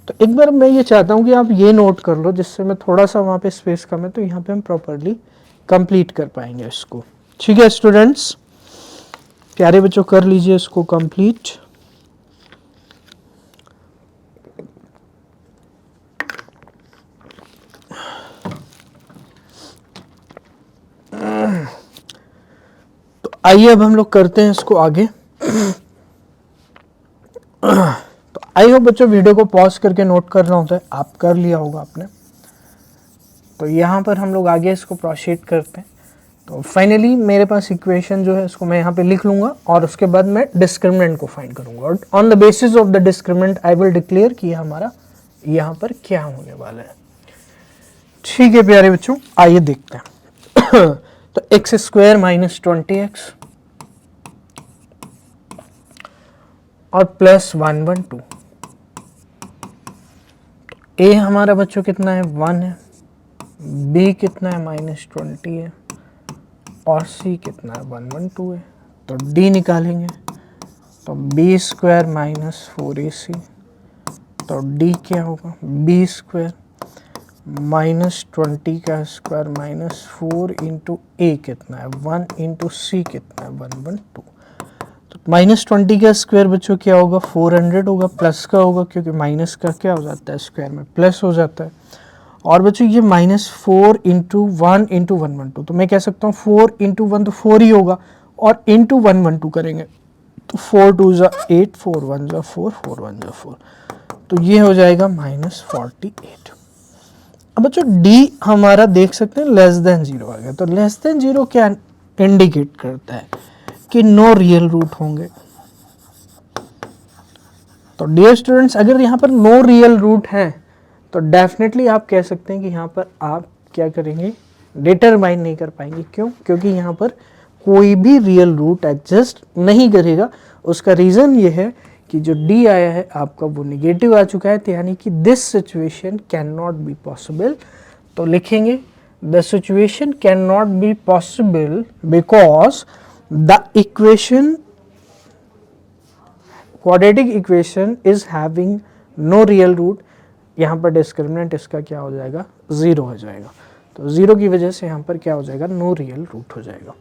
तो एक बार मैं ये चाहता हूँ कि आप ये नोट कर लो, जिससे मैं थोड़ा सा वहाँ पे स्पेस कम है तो यहाँ पे हम प्रॉपरली कंप्लीट कर पाएंगे इसको। ठीक है स्टूडेंट्स, प्यारे बच्चों कर लीजिए इसको कंप्लीट। तो आइए अब हम लोग करते हैं इसको आगे। तो आई होप बच्चों वीडियो को पॉज करके नोट करना होता है, आप कर लिया होगा आपने। तो यहाँ पर हम लोग आगे इसको प्रोसीड करते हैं। तो फाइनली मेरे पास इक्वेशन जो है इसको मैं यहाँ पे लिख लूँगा और उसके बाद मैं डिस्क्रिमिनेंट को फाइंड करूँगा, और on the basis of the discriminant I will declare कि हमारा यहाँ पर क्या होने वाला है। ठीक है प्यारे बच्चों, आइए देखते हैं। तो एक्स स्क्वायर माइनस 20x और प्लस 112। ए हमारा बच्चों कितना है 1 है, बी कितना है -20 है, और सी कितना है 112 है। तो डी निकालेंगे, तो बी स्क्वायर माइनस 4ac, तो डी क्या होगा बी स्क्वायर -20 का स्क्वायर -4 इंटू ए कितना है 1 इंटू सी कितना है 112। तो -20 का स्क्वायर बच्चों क्या होगा 400 होगा, प्लस का होगा क्योंकि माइनस का क्या हो जाता है स्क्वायर में प्लस हो जाता है। और बच्चों ये -4 इंटू 1 तो मैं कह सकता हूँ 4 इंटू 1 तो 4 ही होगा, और इंटू 112 करेंगे तो 4 2 ज़ा 8, 4 1 ज़ा 4, 4 1 ज़ा 4, तो ये हो जाएगा -48। अब बच्चों डी हमारा देख सकते हैं लेस देन 0 आ गया, तो लेस देन 0 क्या इंडिकेट करता है कि नो रियल रूट होंगे। तो डियर स्टूडेंट्स अगर यहाँ पर नो रियल रूट है तो डेफिनेटली आप कह सकते हैं कि यहाँ पर आप क्या करेंगे, डिटरमाइन नहीं कर पाएंगे। क्यों? क्योंकि यहाँ पर कोई भी रियल रूट एग्जिस्ट नहीं करेगा। उसका रीज़न ये है कि जो डी आया है आपका वो निगेटिव आ चुका है, तो यानी कि this situation can not be possible. तो लिखेंगे the situation can not be possible because the equation quadratic equation is having no real root. यहाँ पर डिस्क्रिमिनेंट इसका क्या हो जाएगा 0 हो जाएगा, तो 0 की वजह से यहाँ पर क्या हो जाएगा नो रियल रूट हो जाएगा।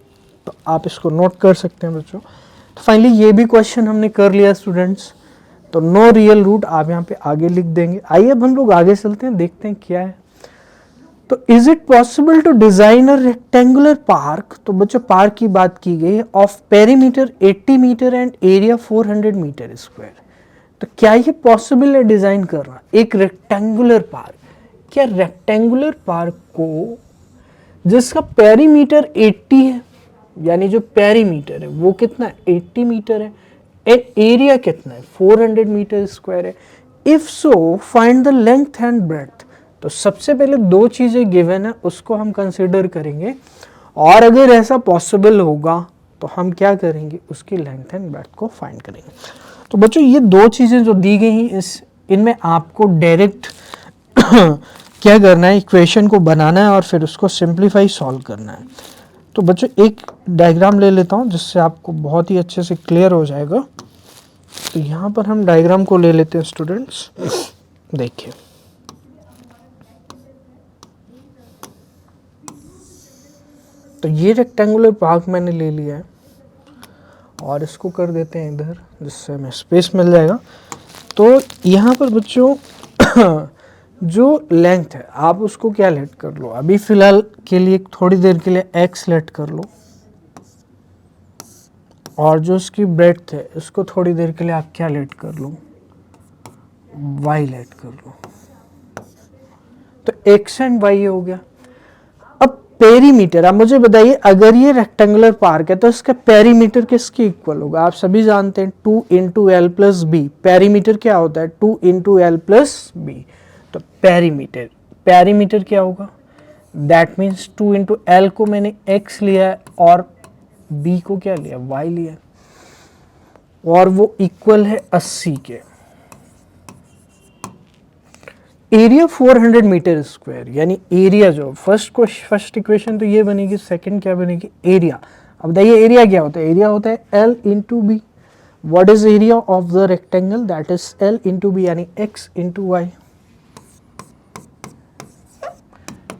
तो आप इसको नोट कर सकते हैं बच्चों। तो फाइनली ये भी क्वेश्चन हमने कर लिया स्टूडेंट्स, तो नो रियल रूट आप यहाँ पे आगे लिख देंगे। आइए अब हम लोग आगे चलते हैं, देखते हैं क्या है। तो is it possible to design a rectangular park, तो बच्चों पार्क की बात की गई है, of perimeter 80 metre and area 400 metre square. तो क्या ये पॉसिबल है डिजाइन करना एक रेक्टेंगुलर पार्क? क्या रेक्टेंगुलर पार्क को जिसका पेरीमीटर 80 है, यानी जो पेरीमीटर है वो कितना है 80 मीटर है, एंड एरिया कितना है 400 मीटर स्क्वायर है। If so find the length and breadth. तो सबसे पहले दो चीजें गिवन है उसको हम कंसिडर करेंगे, और अगर ऐसा पॉसिबल होगा तो हम क्या करेंगे उसकी लेंथ एंड ब्रेड्थ को फाइंड करेंगे। तो बच्चों ये दो चीजें जो दी गई हैं इनमें आपको डायरेक्ट क्या करना है, इक्वेशन को बनाना है और फिर उसको सिंप्लीफाई सॉल्व करना है। तो बच्चों एक डायग्राम ले लेता हूँ जिससे आपको बहुत ही अच्छे से क्लियर हो जाएगा। तो यहाँ पर हम डायग्राम को ले लेते हैं स्टूडेंट्स, देखिए तो ये रेक्टेंगुलर पार्क मैंने ले लिया है और इसको कर देते हैं इधर जिससे हमें स्पेस मिल जाएगा। तो यहाँ पर बच्चों जो लेंथ है आप उसको क्या लेट कर लो, अभी फिलहाल के लिए थोड़ी देर के लिए x लेट कर लो, और जो उसकी ब्रेड्थ है उसको थोड़ी देर के लिए आप क्या लेट कर लो y लेट कर लो। तो x एंड y हो गया। अब पेरीमीटर आप मुझे बताइए, अगर ये रेक्टेंगुलर पार्क है तो इसका पेरीमीटर किसके इक्वल होगा? आप सभी जानते हैं 2 into L plus B. Perimeter क्या होता है 2 इंटू एल प्लस बी। तो पेरीमीटर क्या होगा, दैट मीन्स 2 इंटू एल को मैंने x लिया है और b को क्या लिया y लिया, और वो इक्वल है 80 के। एरिया 400 मीटर स्क्वायर, यानी एरिया जो फर्स्ट इक्वेशन तो ये बनेगी, सेकंड क्या बनेगी एरिया। अब बताइए एरिया क्या होता है, एरिया होता है L into B. What is area of the rectangle, that is L into B, यानी x इंटू वाई।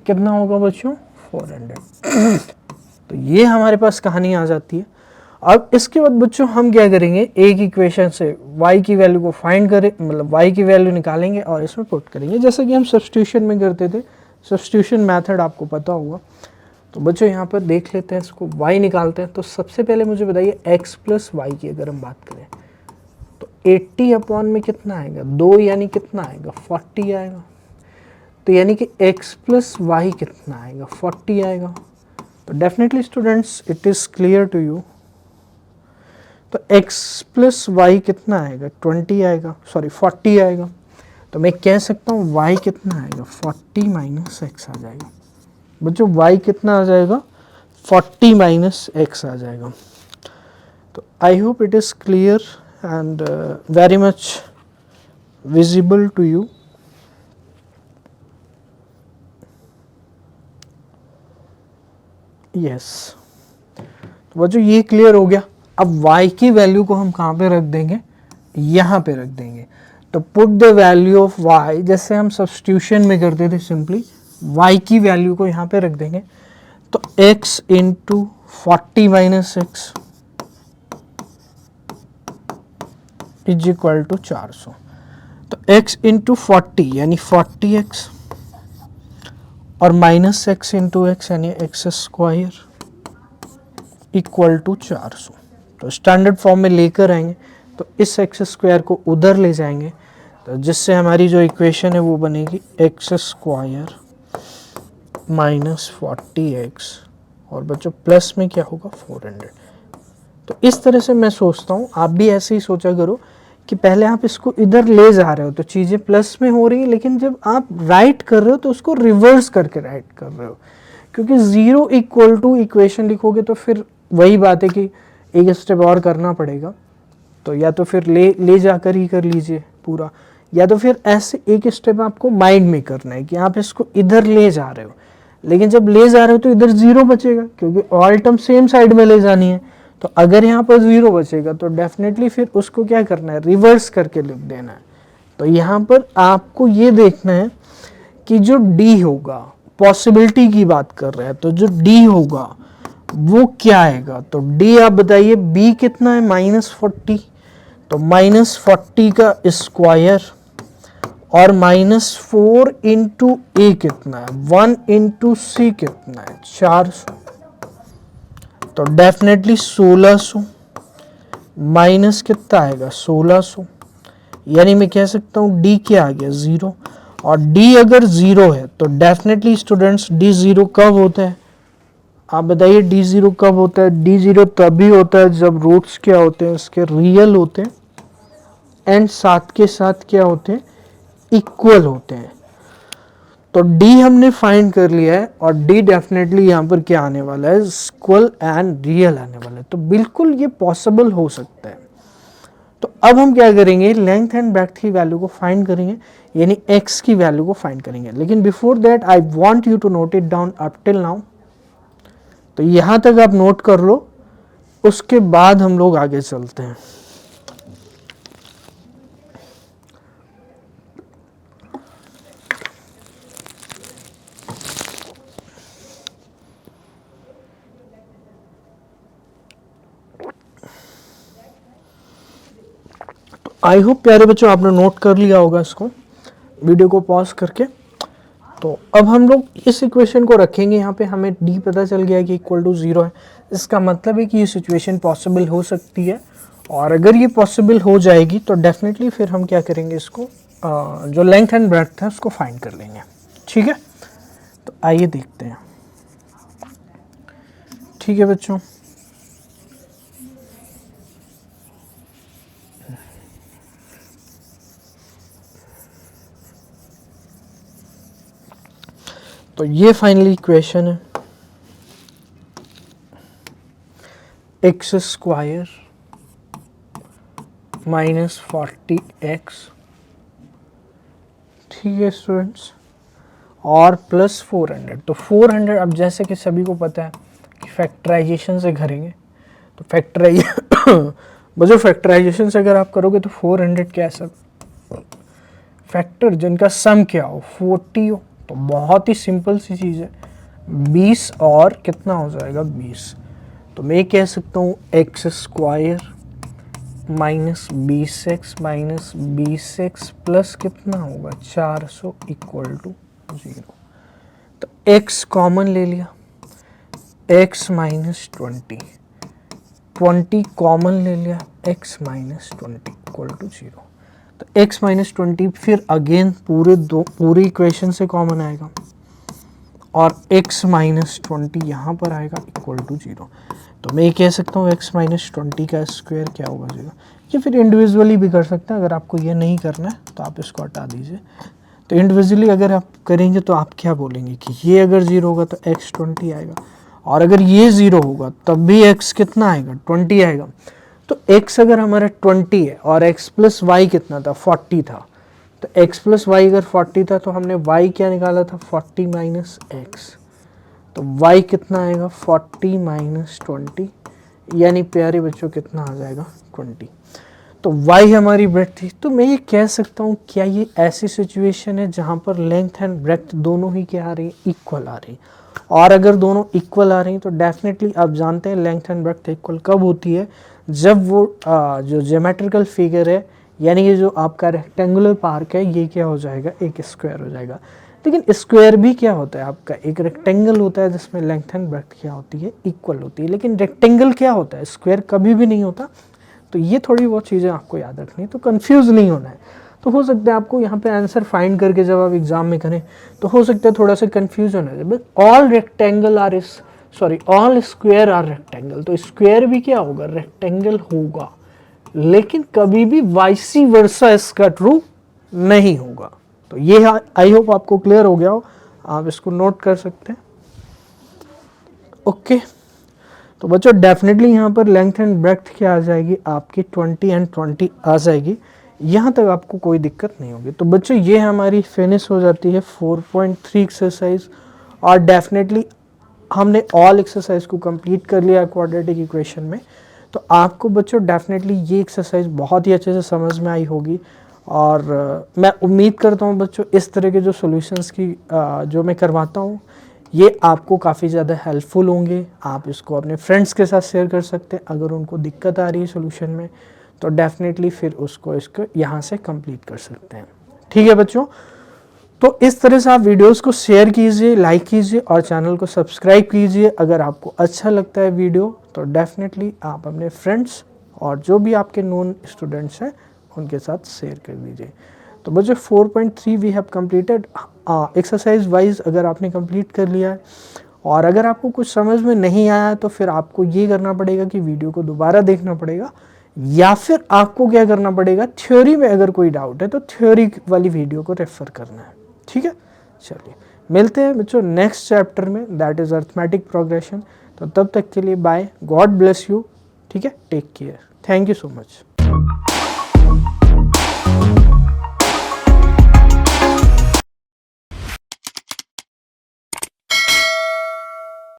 कितना होगा बच्चों 400। तो ये हमारे पास कहानी आ जाती है। अब इसके बाद बच्चों हम क्या करेंगे, एक इक्वेशन से y की वैल्यू को फाइंड करें, मतलब y की वैल्यू निकालेंगे और इसमें पुट करेंगे, जैसे कि हम सब्स्टिट्यूशन में करते थे। सब्स्टिट्यूशन मेथड आपको पता होगा। तो बच्चों यहाँ पर देख लेते हैं, इसको y निकालते हैं। तो सबसे पहले मुझे बताइए x प्लस वाई की अगर हम बात करें तो 80 अपॉन में कितना आएगा 2, यानी कितना आएगा 40 आएगा। तो यानी कि x प्लस वाई कितना आएगा 40 आएगा। तो definitely students it is clear to you. तो x प्लस वाई कितना आएगा 20 आएगा, सॉरी 40 आएगा। तो मैं कह सकता हूँ y कितना आएगा 40 माइनस एक्स आ जाएगा। बच्चों y कितना आ जाएगा 40 माइनस एक्स आ जाएगा। तो I hope it is clear and very much visible to you. Yes, तो बच्चों ये क्लियर हो गया। अब y की वैल्यू को हम कहाँ पे रख देंगे, यहाँ पे रख देंगे। तो put the value of y, जैसे हम सब्स्टिट्यूशन में करते थे, सिंपली y की वैल्यू को यहाँ पे रख देंगे। तो x into 40 minus X is equal to 400। तो x इंटू 40 यानी 40x और माइनस x इंटू एक्स यानी एक्स स्क्वायर इक्वल टू 400। तो स्टैंडर्ड फॉर्म में लेकर आएंगे तो इस एक्स स्क्वायर को उधर ले जाएंगे तो जिससे हमारी जो इक्वेशन है वो बनेगी एक्स स्क्वायर माइनस 40x और बच्चों प्लस में क्या होगा 400। तो इस तरह से मैं सोचता हूँ, आप भी ऐसे ही सोचा करो कि पहले आप इसको इधर ले जा रहे हो तो चीज़ें प्लस में हो रही हैं, लेकिन जब आप राइट कर रहे हो तो उसको रिवर्स करके राइट कर रहे हो, क्योंकि ज़ीरो इक्वल टू इक्वेशन लिखोगे तो फिर वही बात है कि एक स्टेप और करना पड़ेगा। तो या तो फिर ले जाकर ही कर लीजिए पूरा, या तो फिर ऐसे एक स्टेप आपको माइंड में करना है कि आप इसको इधर ले जा रहे हो, लेकिन जब ले जा रहे हो तो इधर ज़ीरो बचेगा क्योंकि ऑल टर्म सेम साइड में ले जानी है। तो अगर यहाँ पर ज़ीरो बचेगा तो डेफिनेटली फिर उसको क्या करना है, रिवर्स करके लिख देना है। तो यहाँ पर आपको ये देखना है कि जो डी होगा, पॉसिबिलिटी की बात कर रहे हैं, तो जो डी होगा वो क्या आएगा। तो डी आप बताइए, बी कितना है -40, तो -40 का स्क्वायर और -4 इंटू ए कितना है 1 इंटू सी कितना है 400। तो डेफिनेटली 1600 माइनस कितना आएगा 1600, यानी मैं कह सकता हूँ डी क्या आ गया 0। और डी अगर 0 है तो डेफिनेटली स्टूडेंट्स डी 0 कब होता है, आप बताइए डी 0 कब होता है। डी 0 तभी होता है जब रूट्स क्या होते हैं उसके रियल होते हैं एंड साथ के साथ क्या होते हैं, इक्वल होते हैं। तो डी हमने फाइंड कर लिया है और डी डेफिनेटली यहाँ पर क्या आने वाला है, इक्वल एंड रियल आने वाला है। तो बिल्कुल ये पॉसिबल हो सकता है। तो अब हम क्या करेंगे, लेंथ एंड ब्रेड्थ की वैल्यू को फाइंड करेंगे, यानी x की वैल्यू को फाइंड करेंगे। लेकिन before that I want you to note it down up till now. तो यहाँ तक आप नोट कर लो, उसके बाद हम लोग आगे चलते हैं। आई होप प्यारे बच्चों आपने नोट कर लिया होगा इसको, वीडियो को पॉज करके। तो अब हम लोग इस इक्वेशन को रखेंगे यहाँ पे, हमें डी पता चल गया कि इक्वल टू 0 है। इसका मतलब है कि ये सिचुएशन पॉसिबल हो सकती है, और अगर ये पॉसिबल हो जाएगी तो डेफिनेटली फिर हम क्या करेंगे, इसको जो लेंथ एंड ब्रेड्थ है उसको फाइंड कर लेंगे। ठीक है, तो आइए देखते हैं। ठीक है बच्चों, तो ये फाइनली इक्वेशन है एक्स स्क्वायर -40x, ठीक है स्टूडेंट्स, और प्लस 400। तो 400 अब जैसे कि सभी को पता है कि फैक्टराइजेशन से करेंगे, तो बच्चों फैक्टराइजेशन से अगर आप करोगे तो 400 क्या सब फैक्टर जिनका सम क्या हो 40 हो, तो बहुत ही सिंपल सी चीज़ है, 20 और कितना हो जाएगा 20। तो मैं कह सकता हूँ x square -20x minus 20x plus कितना होगा 400 इक्वल टू 0। तो x कॉमन ले लिया, x -20, 20 कॉमन ले लिया, x -20 इक्वल टू 0। तो x -20 फिर अगेन पूरी इक्वेशन से कॉमन आएगा और x -20 यहाँ पर आएगा इक्वल टू 0। तो मैं ये कह सकता हूँ x -20 का स्क्वायर क्या होगा 0। ये फिर इंडिविजुअली भी कर सकते हैं, अगर आपको ये नहीं करना है तो आप इसको हटा दीजिए। तो इंडिविजुअली अगर आप करेंगे तो आप क्या बोलेंगे कि ये अगर 0 होगा तो x 20 आएगा, और अगर ये 0 होगा तब भी x कितना आएगा 20 आएगा। तो x अगर हमारा 20 है और x प्लस वाई कितना था 40 था, तो x प्लस वाई अगर 40 था तो हमने y क्या निकाला था 40 माइनस x, तो y कितना आएगा 40 माइनस 20, यानी प्यारे बच्चों कितना आ जाएगा 20। तो y हमारी ब्रेड्थ थी। तो मैं ये कह सकता हूँ क्या ये ऐसी सिचुएशन है जहाँ पर लेंथ एंड ब्रेड्थ दोनों ही क्या आ रही है, इक्वल आ रही है। और अगर दोनों इक्वल आ रही हैं तो डेफिनेटली आप जानते हैं लेंथ एंड ब्रेड्थ इक्वल कब होती है, जब वो जो ज्योमेट्रिकल फिगर है यानी कि जो आपका रेक्टेंगुलर पार्क है ये क्या हो जाएगा, एक स्क्वायर हो जाएगा। लेकिन स्क्वायर भी क्या होता है आपका, एक रेक्टेंगल होता है जिसमें लेंथ एंड ब्रेड्थ क्या होती है, इक्वल होती है। लेकिन रेक्टेंगल क्या होता है, स्क्वायर कभी भी नहीं होता। तो ये थोड़ी बहुत चीज़ें आपको याद रखनी है, तो कंफ्यूज नहीं होना है। तो हो सकता है आपको यहाँ पे आंसर फाइंड करके जब आप एग्जाम में करें तो हो सकता है थोड़ा सा कंफ्यूज होना है, but all rectangle are all square are rectangle. तो स्क्वायर भी क्या होगा, रेक्टेंगल होगा, लेकिन कभी भी वाइसी वर्सा इसका ट्रू नहीं होगा। तो ये आई होप आपको क्लियर हो गया हो, आप इसको नोट कर सकते हैं। ओके तो बच्चों डेफिनेटली यहाँ पर लेंथ एंड ब्रेड्थ क्या आ जाएगी आपकी 20 एंड 20 आ जाएगी, यहाँ तक आपको कोई दिक्कत नहीं होगी। तो बच्चों ये हमारी फिनिश हो जाती है 4.3 एक्सरसाइज, और डेफिनेटली हमने ऑल एक्सरसाइज को कंप्लीट कर लिया क्वाड्रेटिक इक्वेशन में। तो आपको बच्चों डेफिनेटली ये एक्सरसाइज बहुत ही अच्छे से समझ में आई होगी, और मैं उम्मीद करता हूँ बच्चों इस तरह के जो सॉल्यूशंस की जो मैं करवाता हूँ ये आपको काफ़ी ज़्यादा हेल्पफुल होंगे। आप इसको अपने फ्रेंड्स के साथ शेयर कर सकते हैं, अगर उनको दिक्कत आ रही है सॉल्यूशन में तो डेफिनेटली फिर इसको यहाँ से कंप्लीट कर सकते हैं। ठीक है बच्चों, तो इस तरह से आप वीडियोस को शेयर कीजिए, लाइक कीजिए और चैनल को सब्सक्राइब कीजिए। अगर आपको अच्छा लगता है वीडियो तो डेफिनेटली आप अपने फ्रेंड्स और जो भी आपके नोन स्टूडेंट्स हैं उनके साथ शेयर कर दीजिए। तो बच्चों 4.3 we have completed exercise wise अगर आपने कंप्लीट कर लिया है, और अगर आपको कुछ समझ में नहीं आया तो फिर आपको ये करना पड़ेगा कि वीडियो को दोबारा देखना पड़ेगा, या फिर आपको क्या करना पड़ेगा, थ्योरी में अगर कोई डाउट है तो थ्योरी वाली वीडियो को रेफर करना है। ठीक है, चलिए मिलते हैं बच्चों नेक्स्ट चैप्टर में, दैट इज अरिथमेटिक प्रोग्रेशन। तो तब तक के लिए बाय, गॉड ब्लेस यू। ठीक है, take care, thank you so much.